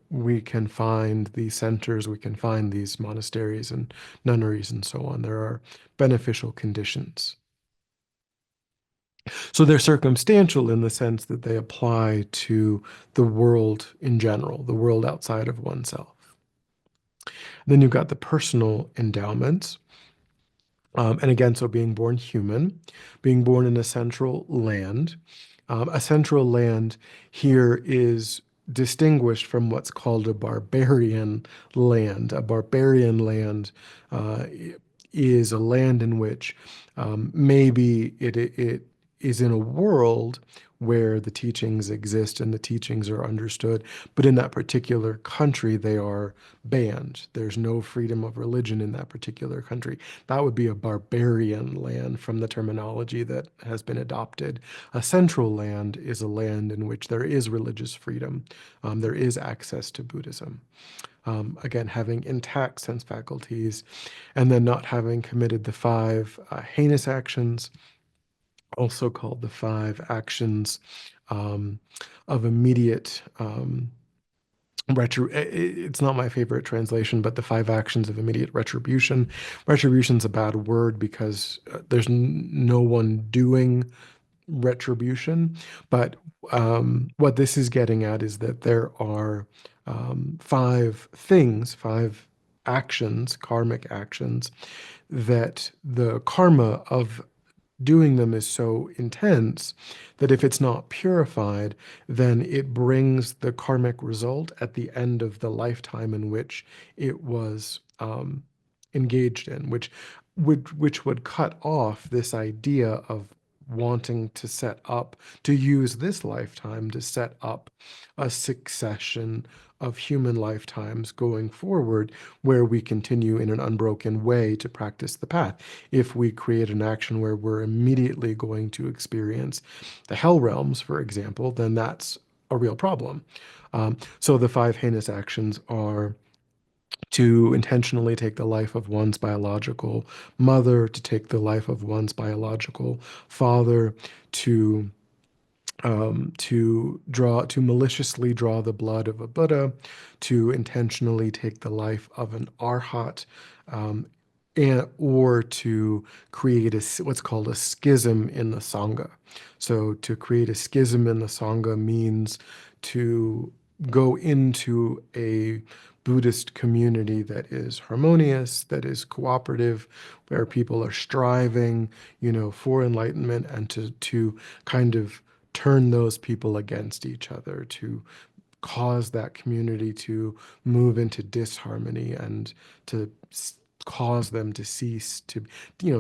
we can find these centers, we can find these monasteries and nunneries and so on. There are beneficial conditions. So they're circumstantial in the sense that they apply to the world in general, the world outside of oneself. Then you've got the personal endowments. And again, so being born human, being born in a central land. A central land here is distinguished from what's called a barbarian land. A barbarian land is a land in which maybe it is in a world where the teachings exist and the teachings are understood, but in that particular country they are banned. There's no freedom of religion in that particular country. That would be a barbarian land from the terminology that has been adopted. A central land is a land in which there is religious freedom. There is access to Buddhism. Again, having intact sense faculties, and then not having committed the 5 heinous actions, also called the 5 actions of immediate it's not my favorite translation, but the 5 actions of immediate retribution. Retribution's a bad word because there's no one doing retribution. But what this is getting at is that there are 5 things, 5 actions, karmic actions, that the karma of doing them is so intense that if it's not purified, then it brings the karmic result at the end of the lifetime in which it was engaged in, which would cut off this idea of wanting to set up, to use this lifetime to set up a succession of human lifetimes going forward where we continue in an unbroken way to practice the path. If we create an action where we're immediately going to experience the hell realms, for example, then that's a real problem. So the five heinous actions are to intentionally take the life of one's biological mother, to take the life of one's biological father, to to maliciously draw the blood of a Buddha, to intentionally take the life of an arhat, um, or to create what's called a schism in the Sangha. So to create a schism in the Sangha means to go into a Buddhist community that is harmonious, that is cooperative, where people are striving, for enlightenment, and to kind of turn those people against each other, to cause that community to move into disharmony and to cause them to cease to,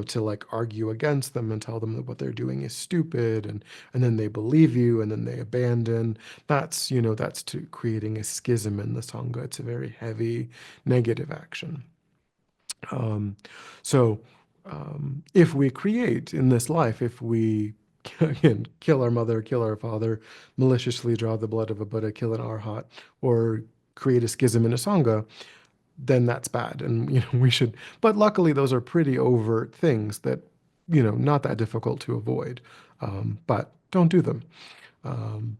to like argue against them and tell them that what they're doing is stupid, and then they believe you and then they abandon. That's to creating a schism in the Sangha. It's a very heavy negative action. Um, so if we create in this life, if we again kill our mother, kill our father, maliciously draw the blood of a Buddha, kill an arhat, or create a schism in a Sangha, then that's bad. And we should, but luckily those are pretty overt things that, not that difficult to avoid. But don't do them. Um,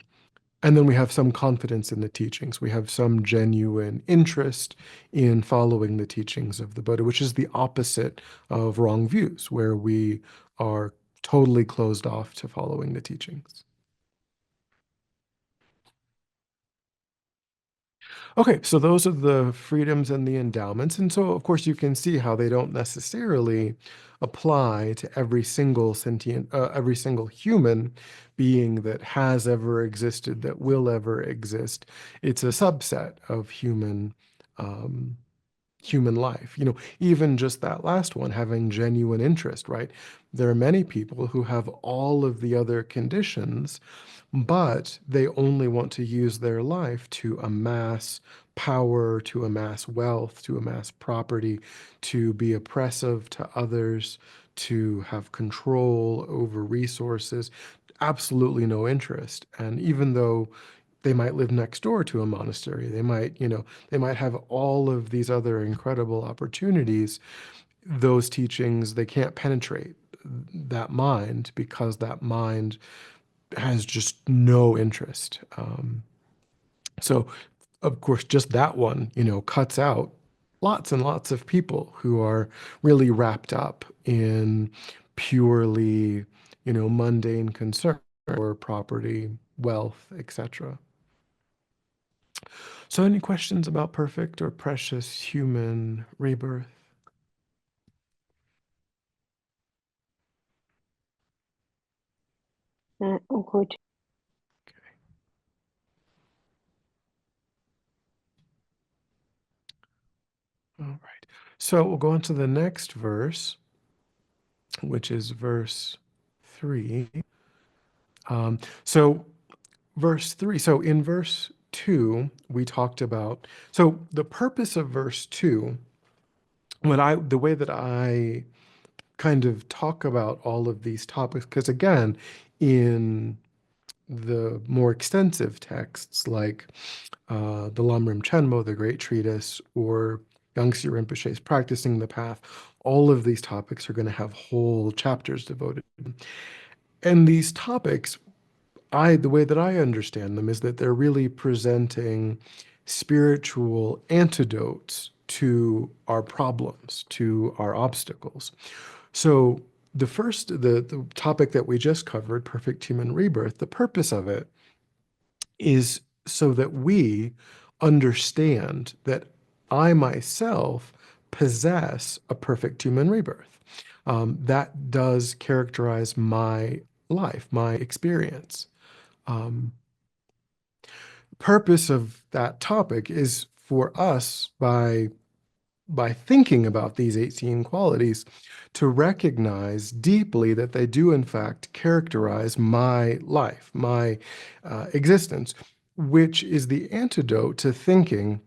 and then we have some confidence in the teachings. We have some genuine interest in following the teachings of the Buddha, which is the opposite of wrong views, where we are totally closed off to following the teachings. Okay, so those are the freedoms and the endowments. And so, of course, you can see how they don't necessarily apply to every single every single human being that has ever existed, that will ever exist. It's a subset of um, human life. Even just that last one, having genuine interest, right? There are many people who have all of the other conditions, but they only want to use their life to amass power, to amass wealth, to amass property, to be oppressive to others, to have control over resources. Absolutely no interest. And even though they might live next door to a monastery, they might have all of these other incredible opportunities, those teachings, they can't penetrate that mind because that mind has just no interest. So, of course, just that one, cuts out lots and lots of people who are really wrapped up in purely, mundane concern or property, wealth, etc. So, any questions about perfect or precious human rebirth? All good. All right. So we'll go on to the next verse, which is verse 3. So verse 3. So in verse 2, we talked about, so the purpose of verse 2, the way that I kind of talk about all of these topics, because again, in the more extensive texts like the Lamrim Chenmo, the Great Treatise, or Yangtze Rinpoche's Practicing the Path, all of these topics are going to have whole chapters devoted to them. And these topics, the way that I understand them is that they're really presenting spiritual antidotes to our problems, to our obstacles. So the topic that we just covered, perfect human rebirth, the purpose of it is so that we understand that I myself possess a perfect human rebirth. That does characterize my life, my experience. Um, Purpose of that topic is for us by thinking about these 18 qualities to recognize deeply that they do in fact characterize my life, my existence, which is the antidote to thinking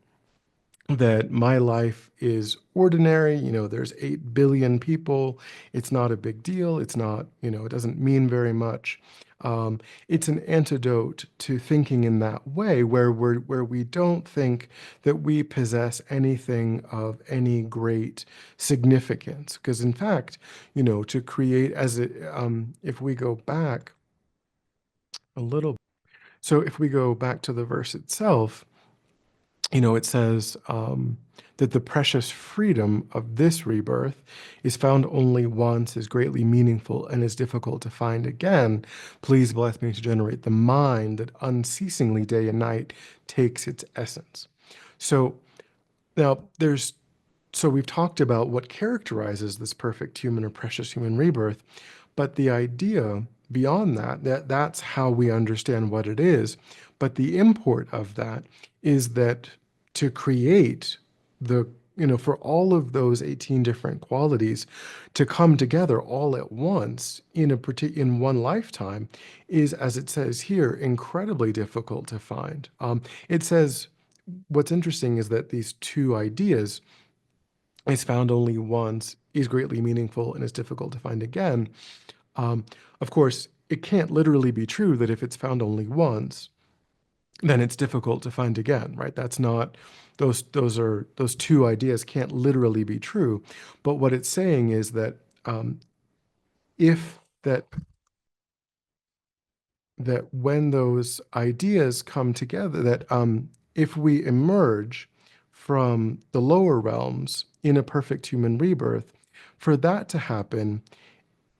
that my life is ordinary. There's 8 billion people. It's not a big deal. It's not, it doesn't mean very much. It's an antidote to thinking in that way, where we don't think that we possess anything of any great significance. Because in fact, to create if we go back a little, so if we go back to the verse itself, it says that the precious freedom of this rebirth is found only once, is greatly meaningful, and is difficult to find again. Please bless me to generate the mind that unceasingly day and night takes its essence. So now so we've talked about what characterizes this perfect human or precious human rebirth, but the idea beyond that's how we understand what it is. But the import of that is that to create for all of those 18 different qualities to come together all at once in one lifetime is, as it says here, incredibly difficult to find. It says, what's interesting is that these two ideas, is found only once, is greatly meaningful, and is difficult to find again. Um, of course, it can't literally be true that if it's found only once, then it's difficult to find again, right? That's not, those two ideas can't literally be true. But what it's saying is that if that that when those ideas come together, that if we emerge from the lower realms in a perfect human rebirth, for that to happen,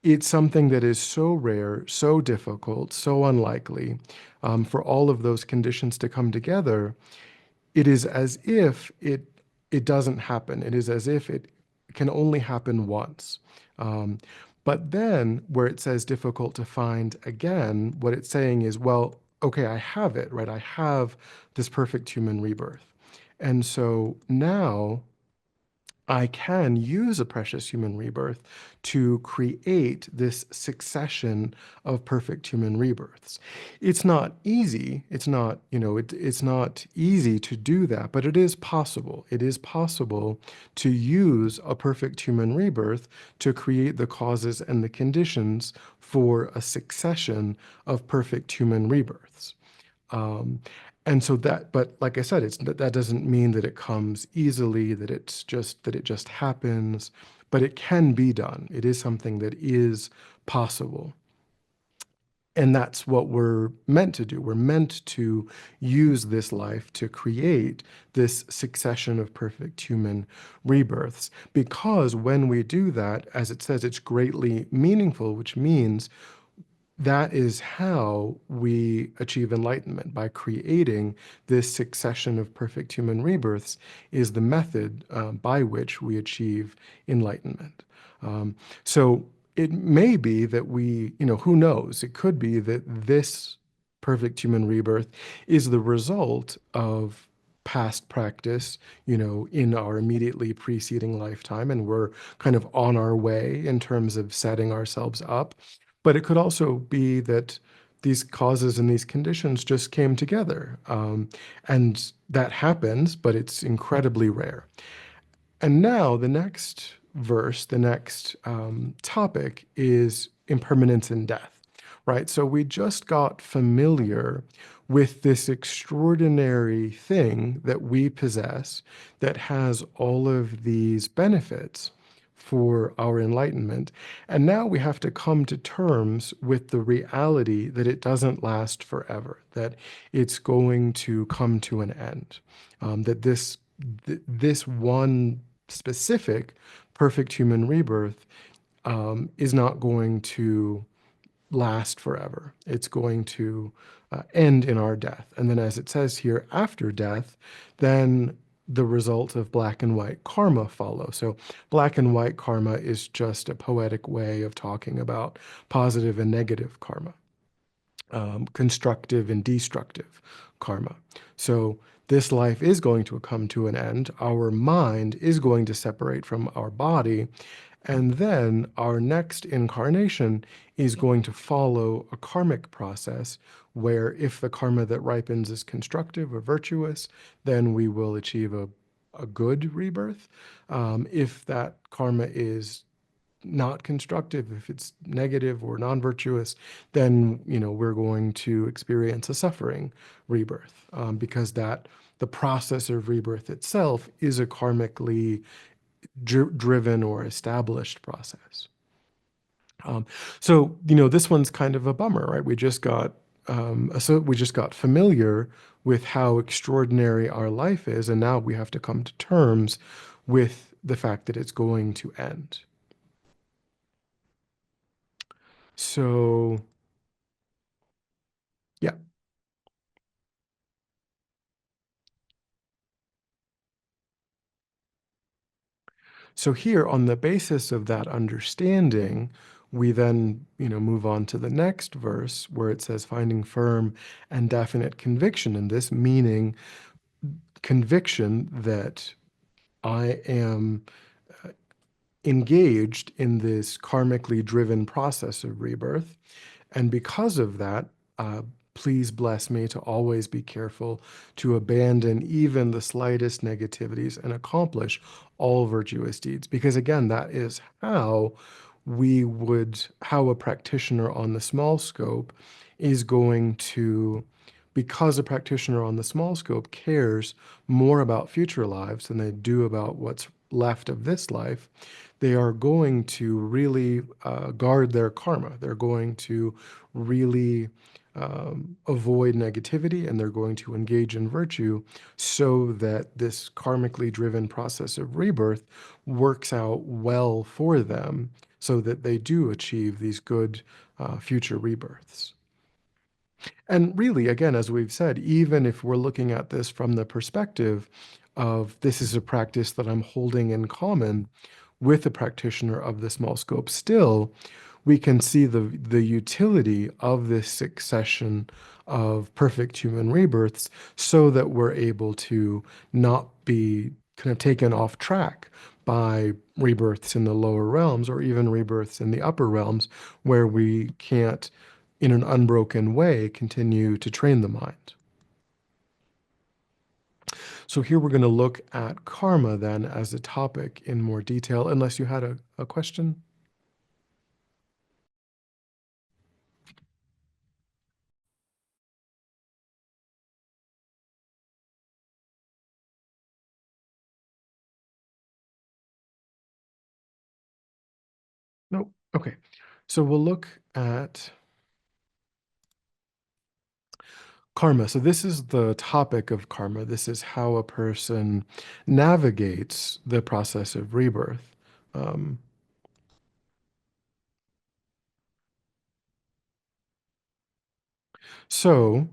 it's something that is so rare, so difficult, so unlikely, for all of those conditions to come together. It is as if it doesn't happen. It is as if it can only happen once. Um, but then where it says difficult to find again, what it's saying is, well, okay, I have it, right? I have this perfect human rebirth. And so now I can use a precious human rebirth to create this succession of perfect human rebirths. It's not easy. It's not easy to do that, but it is possible. It is possible to use a perfect human rebirth to create the causes and the conditions for a succession of perfect human rebirths. Um, and so but like I said, that doesn't mean that it comes easily, that it just happens, but it can be done. It is something that is possible. And that's what we're meant to do. We're meant to use this life to create this succession of perfect human rebirths. Because when we do that, as it says, it's greatly meaningful, which means that is how we achieve enlightenment, by creating this succession of perfect human rebirths is the method by which we achieve enlightenment. So it may be that who knows, it could be that this perfect human rebirth is the result of past practice, in our immediately preceding lifetime, and we're kind of on our way in terms of setting ourselves up. But it could also be that these causes and these conditions just came together. And that happens, but it's incredibly rare. And now the next verse, the next topic is impermanence in death, right? So we just got familiar with this extraordinary thing that we possess that has all of these benefits for our enlightenment. And now we have to come to terms with the reality that it doesn't last forever, that it's going to come to an end, that this one specific perfect human rebirth is not going to last forever. It's going to end in our death. And then, as it says here, after death, then the result of black and white karma follow. So black and white karma is just a poetic way of talking about positive and negative karma, constructive and destructive karma. So this life is going to come to an end. Our mind is going to separate from our body, and then our next incarnation is going to follow a karmic process where if the karma that ripens is constructive or virtuous, then we will achieve a good rebirth. If that karma is not constructive, if it's negative or non-virtuous, then we're going to experience a suffering rebirth, because the process of rebirth itself is a karmically driven or established process. So this one's kind of a bummer, right? We just got familiar with how extraordinary our life is, and now we have to come to terms with the fact that it's going to end. So, yeah. So here, on the basis of that understanding, we then, move on to the next verse where it says, finding firm and definite conviction in this, meaning conviction that I am engaged in this karmically driven process of rebirth. And because of that, please bless me to always be careful to abandon even the slightest negativities and accomplish all virtuous deeds. Because again, that is how a practitioner on the small scope is going to, because a practitioner on the small scope cares more about future lives than they do about what's left of this life, they are going to really guard their karma. They're going to really avoid negativity, and they're going to engage in virtue so that this karmically driven process of rebirth works out well for them so that they do achieve these good future rebirths. And really, again, as we've said, even if we're looking at this from the perspective of this is a practice that I'm holding in common with a practitioner of the small scope, still, we can see the utility of this succession of perfect human rebirths so that we're able to not be kind of taken off track by rebirths in the lower realms or even rebirths in the upper realms where we can't, in an unbroken way, continue to train the mind. So here we're going to look at karma then as a topic in more detail, unless you had a question. Nope. Okay. So we'll look at karma. So this is the topic of karma. This is how a person navigates the process of rebirth. So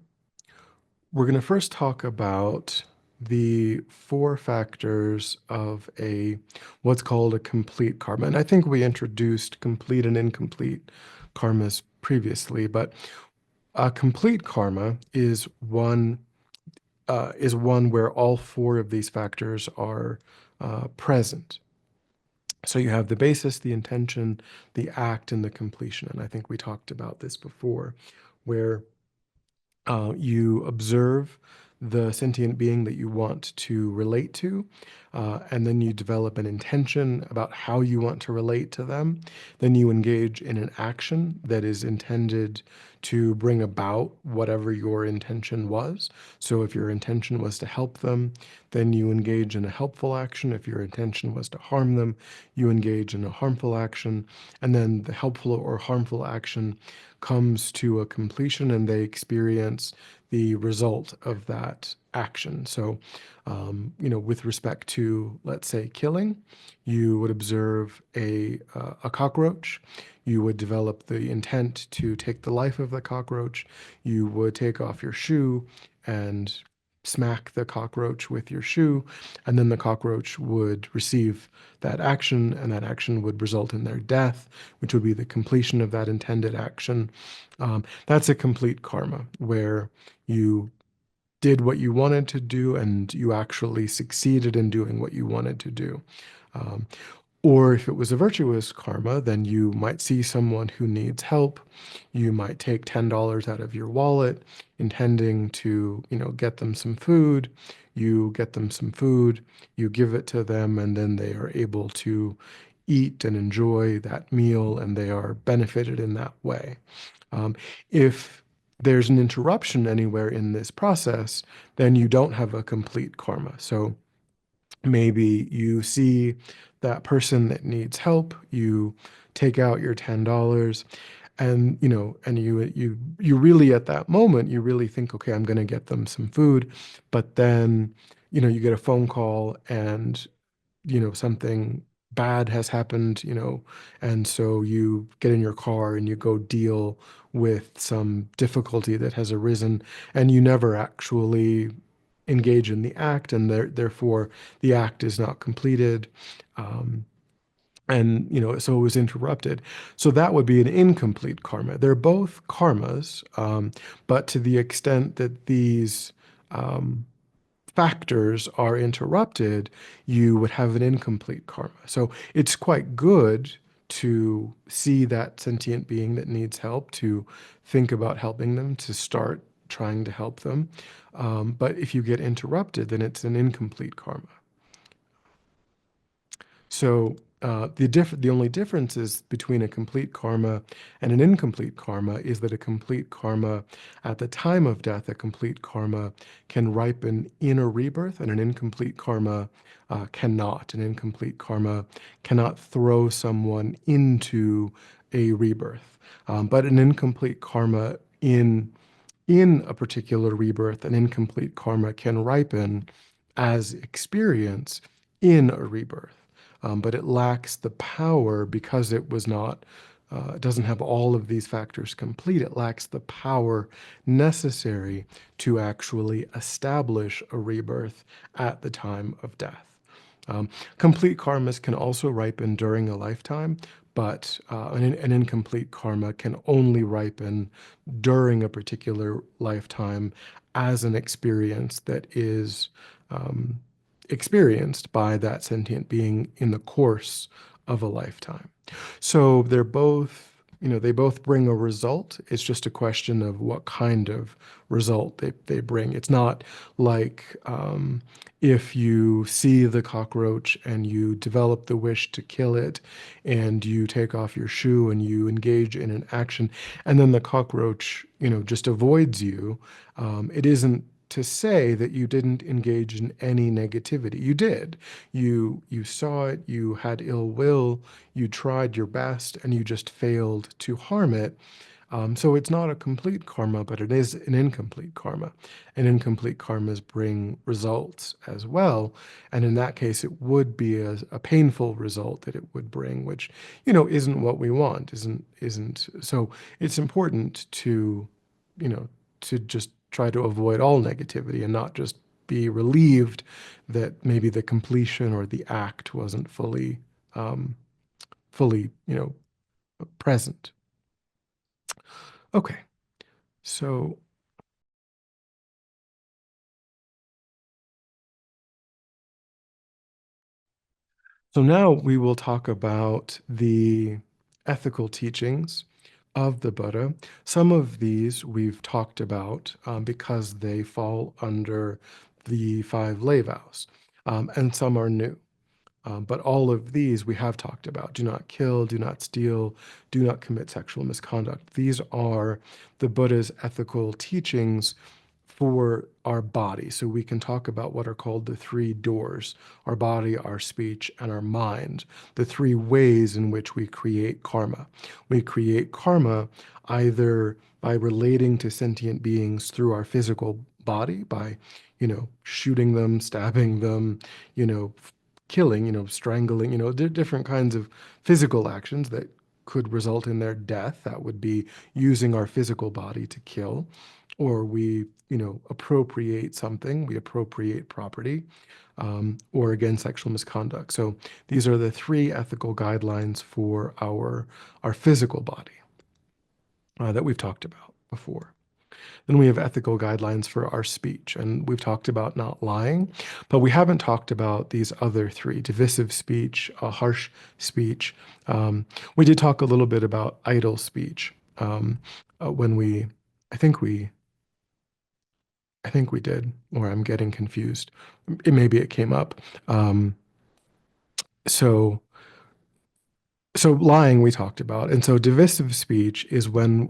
we're going to first talk about the 4 factors of what's called a complete karma. And I think we introduced complete and incomplete karmas previously, but a complete karma is one where all 4 of these factors are present. So you have the basis, the intention, the act, and the completion. And I think we talked about this before, where you observe the sentient being that you want to relate to, and then you develop an intention about how you want to relate to them. Then you engage in an action that is intended to bring about whatever your intention was. So if your intention was to help them, then you engage in a helpful action. If your intention was to harm them, you engage in a harmful action. And then the helpful or harmful action comes to a completion and they experience the result of that action. So, with respect to, let's say, killing, you would observe a cockroach. You would develop the intent to take the life of the cockroach. You would take off your shoe and smack the cockroach with your shoe, and then the cockroach would receive that action, and that action would result in their death, which would be the completion of that intended action. That's a complete karma, where you did what you wanted to do and you actually succeeded in doing what you wanted to do. Um, or if it was a virtuous karma, then you might see someone who needs help. You might take $10 out of your wallet, intending to, get them some food. You get them some food, you give it to them, and then they are able to eat and enjoy that meal, and they are benefited in that way. If there's an interruption anywhere in this process, then you don't have a complete karma. So maybe you see that person that needs help, you take out your $10, and you really, at that moment, you really think, okay, I'm going to get them some food. But then you get a phone call, and something bad has happened, and so you get in your car and you go deal with some difficulty that has arisen, and you never actually engage in the act, and therefore the act is not completed. And so it was interrupted. So that would be an incomplete karma. They're both karmas, but to the extent that these factors are interrupted, you would have an incomplete karma. So it's quite good to see that sentient being that needs help, to think about helping them, to start trying to help them. But if you get interrupted, then it's an incomplete karma. So the only difference is between a complete karma and an incomplete karma is that a complete karma, at the time of death, a complete karma can ripen in a rebirth, and an incomplete karma cannot. An incomplete karma cannot throw someone into a rebirth. But an incomplete karma in a particular rebirth, an incomplete karma can ripen as experience in a rebirth. But it lacks the power because it doesn't have all of these factors complete. It lacks the power necessary to actually establish a rebirth at the time of death. Complete karmas can also ripen during a lifetime, but an incomplete karma can only ripen during a particular lifetime as an experience that is experienced by that sentient being in the course of a lifetime. So they're both, they both bring a result. It's just a question of what kind of result they bring. It's not like if you see the cockroach and you develop the wish to kill it, and you take off your shoe and you engage in an action, and then the cockroach, just avoids you. It isn't to say that you didn't engage in any negativity. You did. You saw it, you had ill will, you tried your best, and you just failed to harm it. So it's not a complete karma, but it is an incomplete karma. And incomplete karmas bring results as well. And in that case, it would be a painful result that it would bring, which, isn't what we want, isn't. So it's important to, to just try to avoid all negativity and not just be relieved that maybe the completion or the act wasn't fully, present. Okay, so now we will talk about the ethical teachings of the Buddha. Some of these we've talked about because they fall under the five lay vows, and some are new. But all of these we have talked about. Do not kill, do not steal, do not commit sexual misconduct. These are the Buddha's ethical teachings for our body. So we can talk about what are called the three doors: our body, our speech, and our mind, the three ways in which we create karma. We create karma either by relating to sentient beings through our physical body, by, shooting them, stabbing them, killing, strangling, different kinds of physical actions that could result in their death. That would be using our physical body to kill. or we, appropriate something, we appropriate property, or again, sexual misconduct. So these are the three ethical guidelines for our physical body that we've talked about before. Then we have ethical guidelines for our speech, and we've talked about not lying, but we haven't talked about these other three: divisive speech, harsh speech. We did talk a little bit about idle speech when I think we, I think we did, or I'm getting confused. Maybe it came up. Um, so so lying we talked about, and so divisive speech is when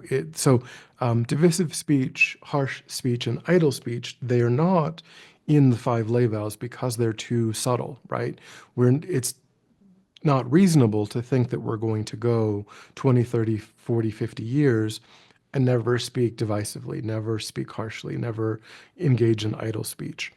divisive speech, harsh speech, and idle speech, they are not in the five lay vows because they're too subtle, right? It's not reasonable to think that we're going to go 20, 30, 40, 50 years and never speak divisively, never speak harshly, never engage in idle speech.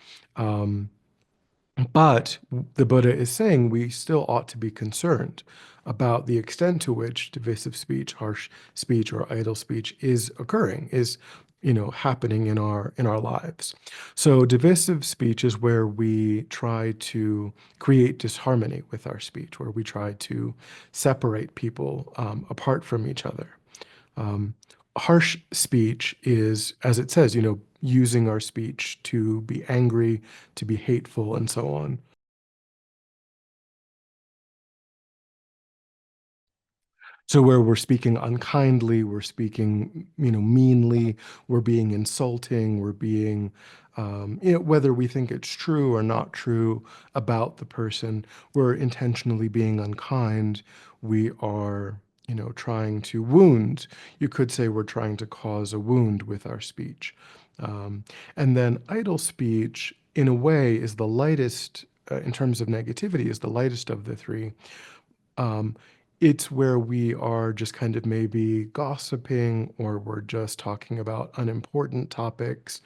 But the Buddha is saying we still ought to be concerned about the extent to which divisive speech, harsh speech, or idle speech is occurring, is happening in our lives. So divisive speech is where we try to create disharmony with our speech, where we try to separate people apart from each other. Um, Harsh speech is, as it says, using our speech to be angry, to be hateful, and so on. So where we're speaking unkindly, we're speaking, meanly, we're being insulting, we're being, whether we think it's true or not true about the person, we're intentionally being unkind. We are, trying to wound. You could say we're trying to cause a wound with our speech. Um, and then idle speech, in a way, is the lightest, in terms of negativity, is the lightest of the three. Um, it's where we are just kind of maybe gossiping, or we're just talking about unimportant topics,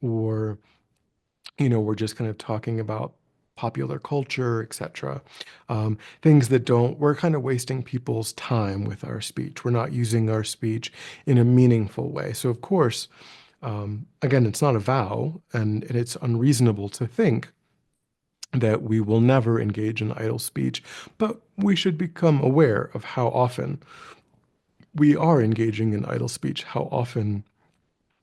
or, we're just kind of talking about popular culture, etc. Things that we're kind of wasting people's time with our speech. We're not using our speech in a meaningful way. So, of course, again, it's not a vow, and it's unreasonable to think that we will never engage in idle speech, but we should become aware of how often we are engaging in idle speech, how often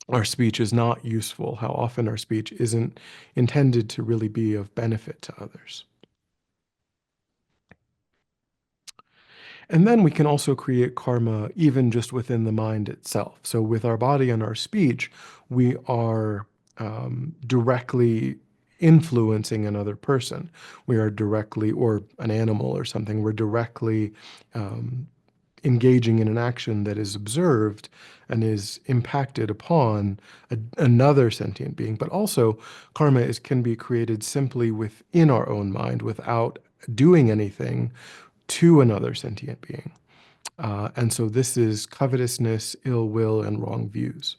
our speech is not useful, how often our speech isn't intended to really be of benefit to others. And then we can also create karma even just within the mind itself. So with our body and our speech, we are directly influencing another person. We are directly, or an animal or something, we're directly engaging in an action that is observed and is impacted upon another sentient being. But also, karma can be created simply within our own mind without doing anything to another sentient being. And so this is covetousness, ill will, and wrong views.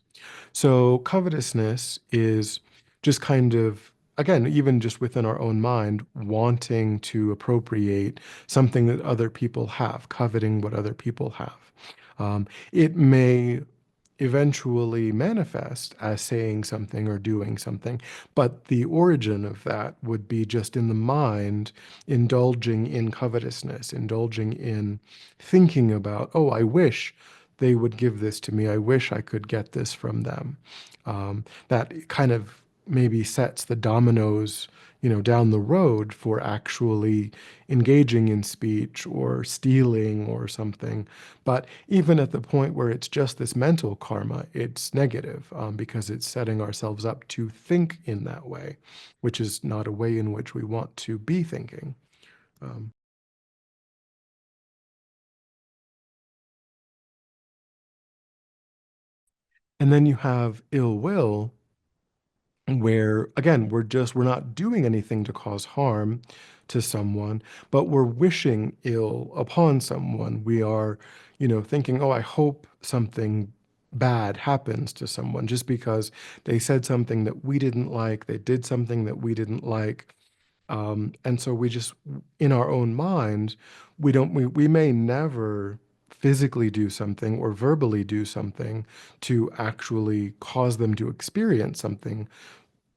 So covetousness is just kind of, again, even just within our own mind, wanting to appropriate something that other people have, coveting what other people have. It may eventually manifest as saying something or doing something, but the origin of that would be just in the mind, indulging in covetousness, indulging in thinking about, oh, I wish they would give this to me. I wish I could get this from them. That kind of maybe sets the dominoes, down the road for actually engaging in speech or stealing or something. But even at the point where it's just this mental karma, it's negative because it's setting ourselves up to think in that way, which is not a way in which we want to be thinking. Um, and then you have ill will, where again we're not doing anything to cause harm to someone, but we're wishing ill upon someone. We are, thinking, oh, I hope something bad happens to someone just because they said something that we didn't like, they did something that we didn't like. And so we just, in our own mind, we may never physically do something or verbally do something to actually cause them to experience something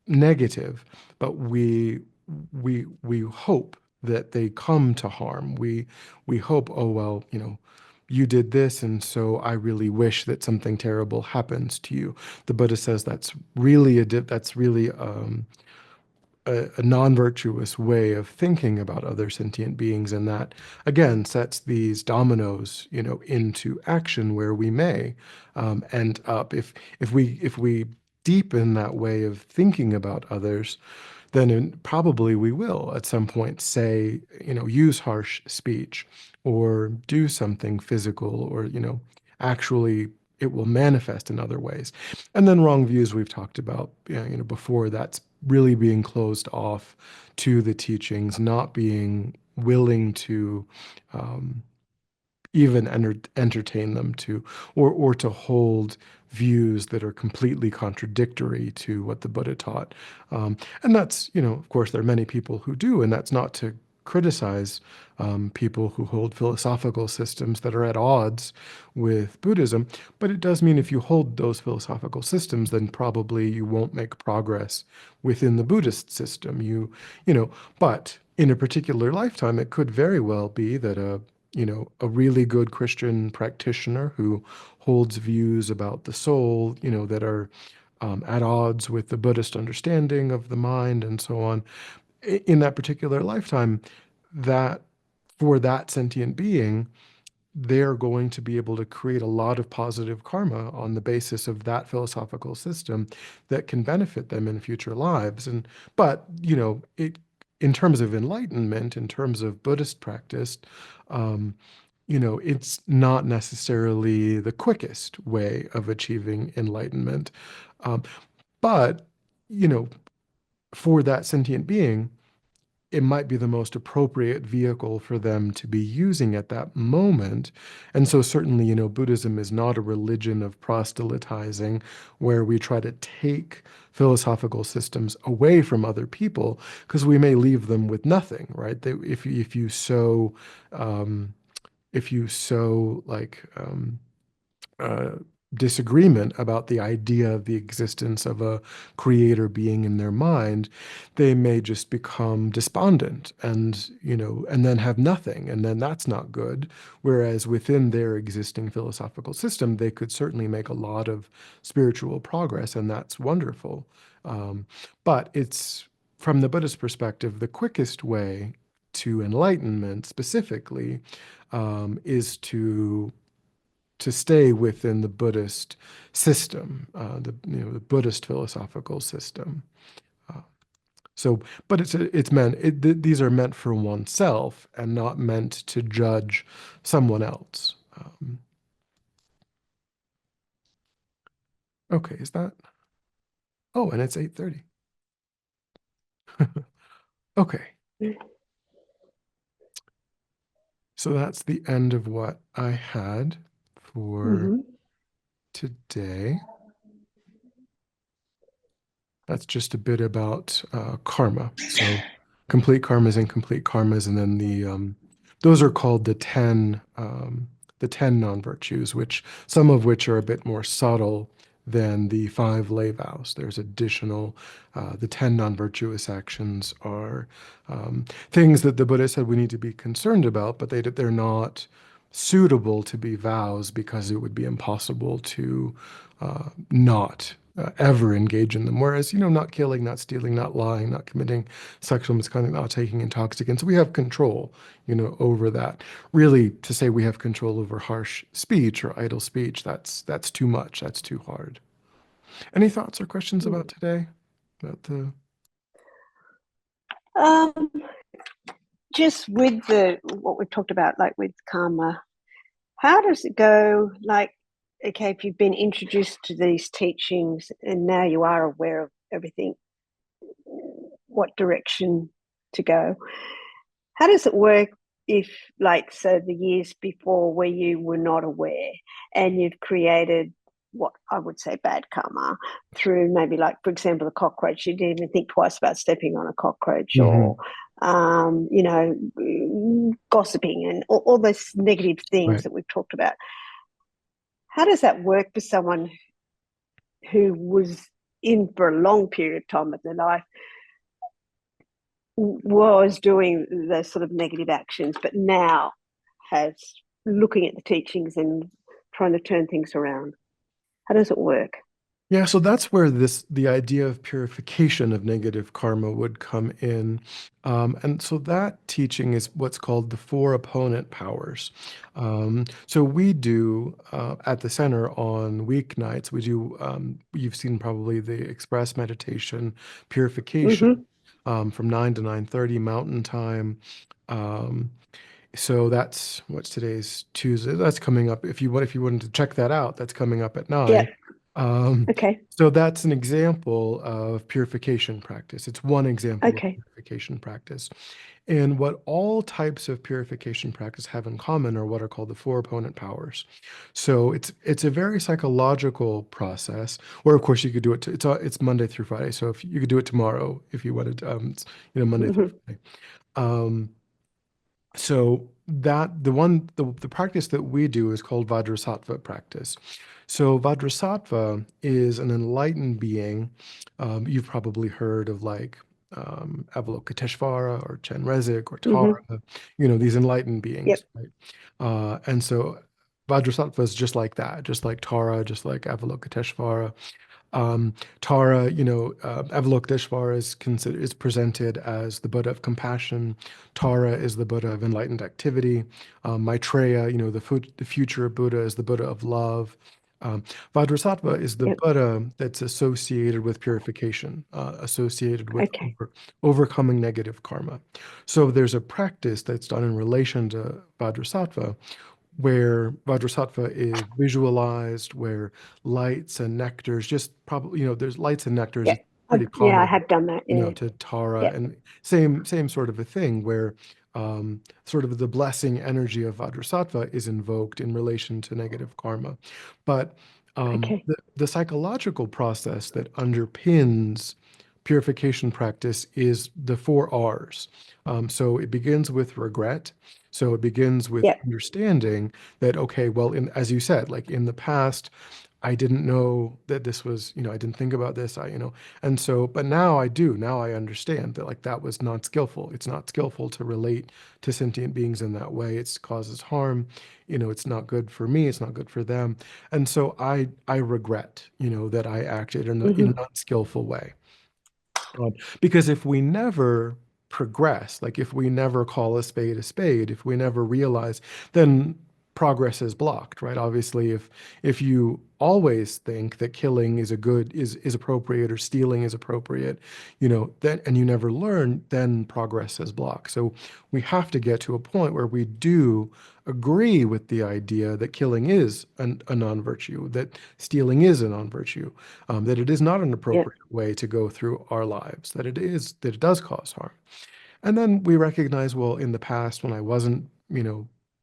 negative, but we hope that they come to harm. We hope, oh well, you did this, and so I really wish that something terrible happens to you. The Buddha says that's really a non-virtuous way of thinking about other sentient beings, and that again sets these dominoes, into action where we may end up, if we deepen that way of thinking about others, then probably we will at some point say, use harsh speech or do something physical, or, actually it will manifest in other ways. And then wrong views we've talked about, before, that's really being closed off to the teachings, not being willing to even entertain them, or to hold views that are completely contradictory to what the Buddha taught. And that's, of course, there are many people who do, and that's not to criticize people who hold philosophical systems that are at odds with Buddhism. But it does mean if you hold those philosophical systems, then probably you won't make progress within the Buddhist system. But in a particular lifetime, it could very well be that a really good Christian practitioner who holds views about the soul, that are at odds with the Buddhist understanding of the mind and so on, in that particular lifetime, that for that sentient being, they're going to be able to create a lot of positive karma on the basis of that philosophical system that can benefit them in future lives. But in terms of enlightenment, in terms of Buddhist practice, it's not necessarily the quickest way of achieving enlightenment. Um, but, you know, for that sentient being, it might be the most appropriate vehicle for them to be using at that moment. And so certainly, Buddhism is not a religion of proselytizing where we try to take philosophical systems away from other people because we may leave them with nothing, right? If you sow like uh, disagreement about the idea of the existence of a creator being in their mind, they may just become despondent and then have nothing, and then that's not good. Whereas within their existing philosophical system, they could certainly make a lot of spiritual progress, and that's wonderful. But it's from the Buddhist perspective, the quickest way to enlightenment specifically is to stay within the Buddhist system, the Buddhist philosophical system. Uh, but these are meant for oneself and not meant to judge someone else. Okay, is that? Oh, and it's 8:30. Okay, so that's the end of what I had for Mm-hmm. today. That's just a bit about karma. So complete karmas, incomplete karmas, and then those are called the 10 non-virtues, which some of which are a bit more subtle than the 5 lay vows. There's additional, the 10 non-virtuous actions are things that the Buddha said we need to be concerned about, but they're not suitable to be vows because it would be impossible to not ever engage in them. Whereas, not killing, not stealing, not lying, not committing sexual misconduct, not taking intoxicants, we have control, over that. Really, to say we have control over harsh speech or idle speech, that's too much. That's too hard. Any thoughts or questions about today? About the Um, just with what we've talked about, like with karma, how does it go? Like, okay, if you've been introduced to these teachings and now you are aware of everything, what direction to go? How does it work if, like, so the years before where you were not aware and you've created what I would say bad karma through maybe, like, for example, a cockroach, you didn't even think twice about stepping on a cockroach, or, Mhm. gossiping and all those negative things Right. that we've talked about. How does that work for someone who was in for a long period of time of their life, was doing the sort of negative actions, but now has looking at the teachings and trying to turn things around? How does it work? Yeah, so that's where the idea of purification of negative karma would come in. And so that teaching is what's called the four opponent powers. So we do at the center on weeknights, we do, you've seen probably the express meditation purification Mm-hmm. from 9 to 9:30 Mountain Time. Um, so that's what's today's Tuesday. That's coming up. If you wanted to check that out, that's coming up at Yeah. 9. Um, Okay. so that's an example of purification practice. It's one example of Okay. purification practice. And what all types of purification practice have in common are what are called the four opponent powers. So it's a very psychological process. Or of course you could do it. It's Monday through Friday. So if you could do it tomorrow if you wanted. It's, Monday through Mm-hmm. Friday. Um, so that the practice that we do is called Vajrasattva practice. So Vajrasattva is an enlightened being. You've probably heard of like Avalokiteshvara or Chenrezig or Tara, Mm-hmm. these enlightened Yep. beings, right? And so Vajrasattva is just like that, just like Tara, just like Avalokiteshvara. Tara, Avalokiteshvara is presented as the Buddha of compassion. Tara is the Buddha of enlightened activity. Maitreya, the future Buddha, is the Buddha of love. Vajrasattva is the Yep. Buddha that's associated with purification, associated with Okay. overcoming negative karma. So there's a practice that's done in relation to Vajrasattva where Vajrasattva is visualized, where lights and nectars, just probably, there's lights and nectars Yeah. is pretty Yeah, I common, have done that. Yeah. to Tara, Yeah. and same sort of a thing where sort of the blessing energy of Vajrasattva is invoked in relation to negative karma. But Okay. the psychological process that underpins purification practice is the four R's. So it begins with regret. So it begins with Yeah. understanding that, okay, well, as you said, like in the past, I didn't know that this was, I didn't think about this, and so, but now I do. Now I understand that like that was not skillful. It's not skillful to relate to sentient beings in that way. It causes harm. It's not good for me. It's not good for them. And so I regret, that I acted in Mm-hmm. an unskillful way. Because if we never progress, like if we never call a spade, if we never realize, then progress is blocked, right? Obviously, if you always think that killing is appropriate or stealing is appropriate, then and you never learn, then progress is blocked. So we have to get to a point where we do agree with the idea that killing is a non-virtue, that stealing is a non-virtue, that it is not an Yeah. appropriate way to go through our lives, that it does cause harm. And then we recognize, well, in the past when I wasn't,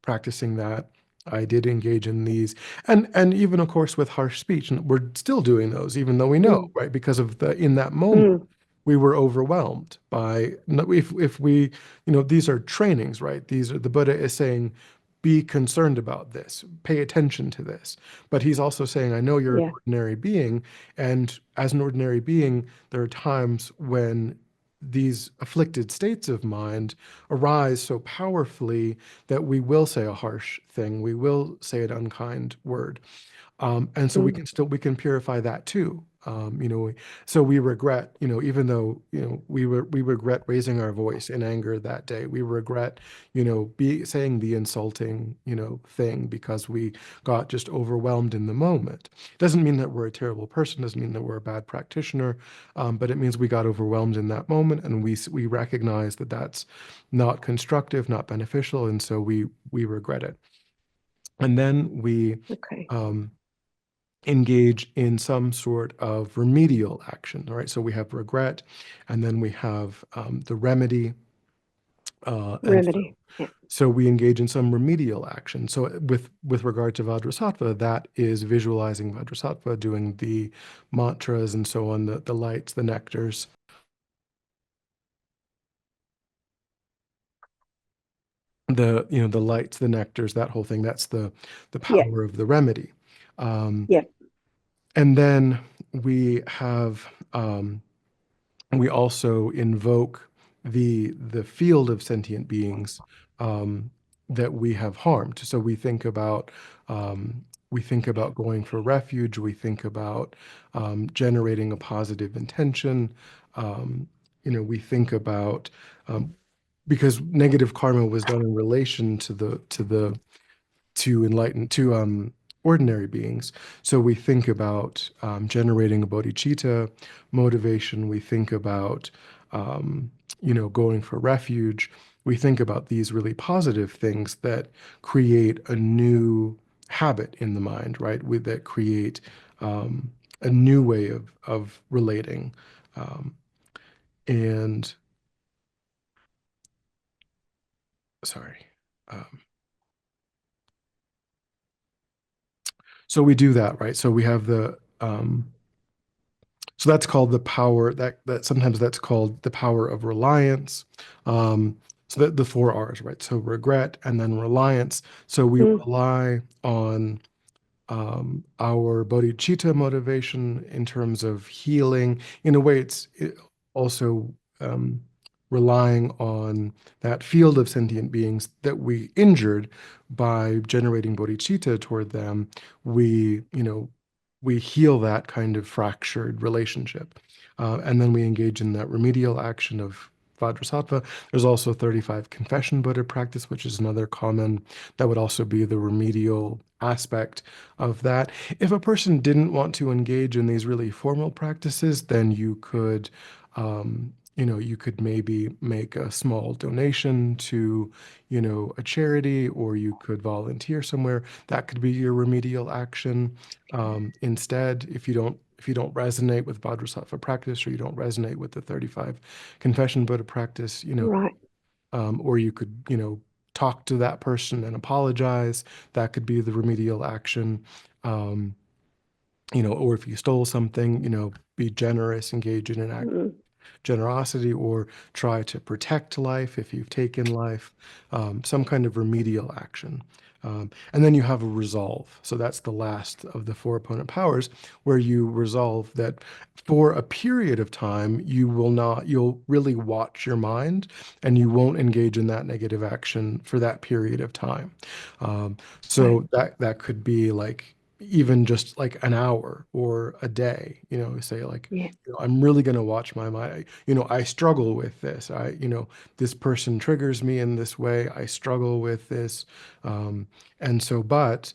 practicing that, I did engage in these, and even of course with harsh speech, and we're still doing those, even though we know, Mm. right? Because of in that moment Mm. we were overwhelmed by, if we, these are trainings, right? The Buddha is saying, be concerned about this, pay attention to this. But he's also saying, I know you're an Yeah. ordinary being, and as an ordinary being, there are times when these afflicted states of mind arise so powerfully that we will say a harsh thing, we will say an unkind word. And so Mm. we can purify that too. So we regret, even though, we regret raising our voice in anger that day. We regret, be saying the insulting, thing because we got just overwhelmed in the moment. Doesn't mean that we're a terrible person, doesn't mean that we're a bad practitioner, but it means we got overwhelmed in that moment, and we recognize that that's not constructive, not beneficial, and so we regret it. And then we Okay. um, engage in some sort of remedial action. All right, so we have regret, and then we have the remedy, and Remedy. Yeah. so we engage in some remedial action. So with regard to Vajrasattva, that is visualizing Vajrasattva, doing the mantras and so on, the lights, the nectars. the lights, the nectars, that whole thing. That's the Yeah. power of the remedy. Um, Yeah. and then we have we also invoke the field of sentient beings um, that we have harmed. So we think about going for refuge. We think about generating a positive intention. Um, we think about because negative karma was done in relation to the to enlighten to ordinary beings. So we think about generating a bodhicitta motivation. We think about going for refuge. We think about these really positive things that create a new habit in the mind, right? That create a new way of relating. Um, and sorry. Um, so we do that, right? So we have so that's called the power that sometimes that's called the power of reliance. So that the four R's, right? So regret and then reliance. So we Mm. rely on our bodhicitta motivation in terms of healing. In a way, also relying on that field of sentient beings that we injured by generating bodhicitta toward them. We heal that kind of fractured relationship. And then we engage in that remedial action of Vajrasattva. There's also 35 confession Buddha practice, which is another common, that would also be the remedial aspect of that. If a person didn't want to engage in these really formal practices, then you could maybe make a small donation to, a charity, or you could volunteer somewhere. That could be your remedial action. Instead, if you don't resonate with Vajrasattva practice, or you don't resonate with the 35 confession Buddha practice, Right. or you could, talk to that person and apologize. That could be the remedial action. Um, or if you stole something, be generous, engage in an act Mm. generosity, or try to protect life if you've taken life, some kind of remedial action. And then you have a resolve. So that's the last of the four opponent powers, where you resolve that for a period of time, you'll really watch your mind, and you won't engage in that negative action for that period of time. Right. So that could be like even just like an hour or a day, say like, Yeah. I'm really going to watch my mind. I struggle with this. This person triggers me in this way. I struggle with this. Um, but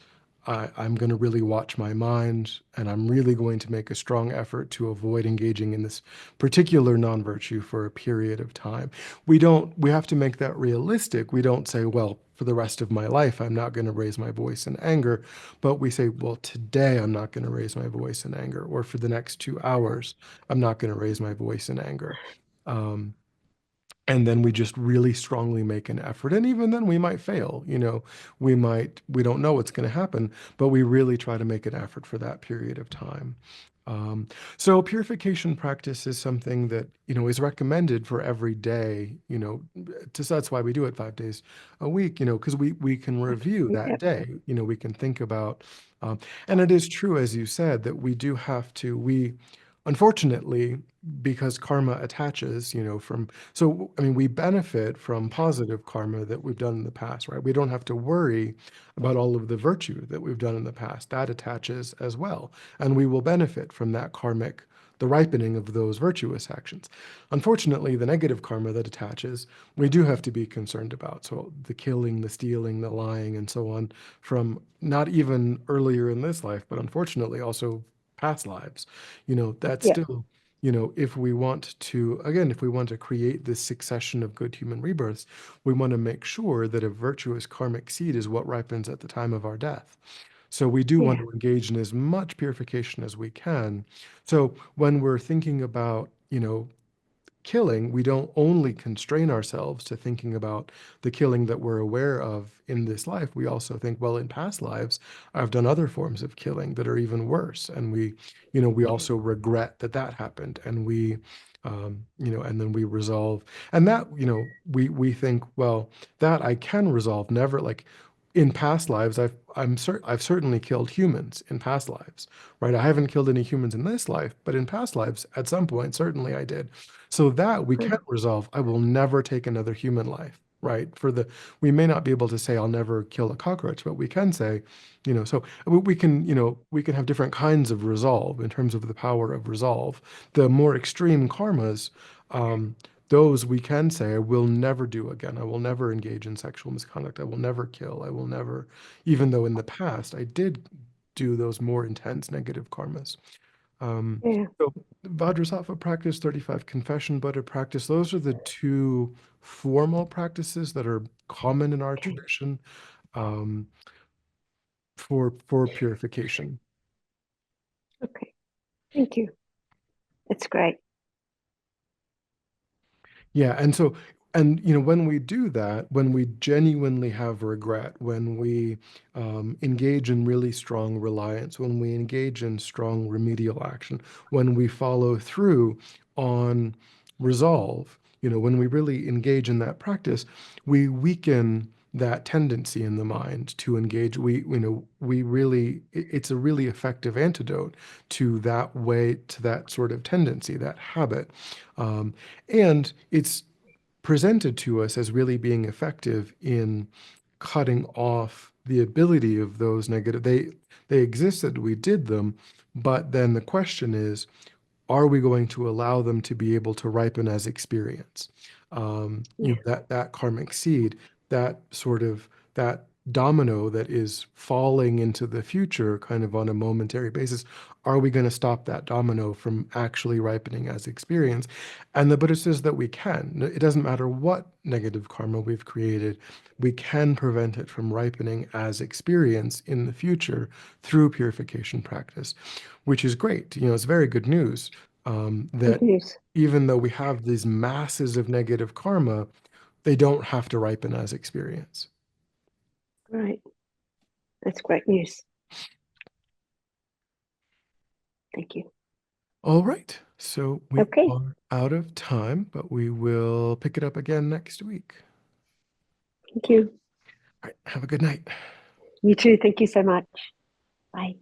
I'm going to really watch my mind, and I'm really going to make a strong effort to avoid engaging in this particular non-virtue for a period of time. We have to make that realistic. We don't say, well, for the rest of my life, I'm not going to raise my voice in anger, but we say, well, today I'm not going to raise my voice in anger, or for the next 2 hours, I'm not going to raise my voice in anger. Um, and then we just really strongly make an effort. And even then we might fail, we don't know what's going to happen, but we really try to make an effort for that period of time. Um, so purification practice is something that, is recommended for every day, that's why we do it 5 days a week, because we can review that Yep. day, we can think about, and it is true, as you said, that we unfortunately, because karma attaches, I mean, we benefit from positive karma that we've done in the past, right? We don't have to worry about all of the virtue that we've done in the past. That attaches as well. And we will benefit from the ripening of those virtuous actions. Unfortunately, the negative karma that attaches, we do have to be concerned about. So the killing, the stealing, the lying, and so on, from not even earlier in this life, but unfortunately also past lives. That's Yep. still, if we want to create this succession of good human rebirths, we want to make sure that a virtuous karmic seed is what ripens at the time of our death. So we do want Yeah. to engage in as much purification as we can. So when we're thinking about, killing, we don't only constrain ourselves to thinking about the killing that we're aware of in this life. We also think, well, in past lives, I've done other forms of killing that are even worse. And we also regret that happened. And And then we resolve, and that, we think, well, that I can resolve. Never, like, in past lives, I've certainly killed humans in past lives, right? I haven't killed any humans in this life, but in past lives, at some point, certainly I did. So that we can resolve. I will never take another human life, right? We may not be able to say I'll never kill a cockroach, but we can say, so we can have different kinds of resolve in terms of the power of resolve. The more extreme karmas, um, those we can say I will never do again. I will never engage in sexual misconduct. I will never kill. I will never, even though in the past I did do those more intense negative karmas. Um, Yeah. so Vajrasattva practice, 35 confession Buddha practice, those are the two formal practices that are common in our Okay. tradition, um, for purification. Okay. Thank you. That's great. Yeah, and when we do that, when we genuinely have regret, when we engage in really strong reliance, when we engage in strong remedial action, when we follow through on resolve, when we really engage in that practice, we weaken that tendency in the mind to engage. We really, it's a really effective antidote to that way, to that sort of tendency, that habit. Um, and it's presented to us as really being effective in cutting off the ability of those negative. They existed, we did them, but then the question is, are we going to allow them to be able to ripen as experience? Yeah. That karmic seed, that domino that is falling into the future kind of on a momentary basis, are we going to stop that domino from actually ripening as experience? And the Buddha says that we can. It doesn't matter what negative karma we've created, we can prevent it from ripening as experience in the future through purification practice, which is great. It's very good news, Good that news. even though we have these masses of negative karma, they don't have to ripen as experience. Right. That's great news. Thank you. All right. So we Okay. are out of time, but we will pick it up again next week. Thank you. All right. Have a good night. You too. Thank you so much. Bye.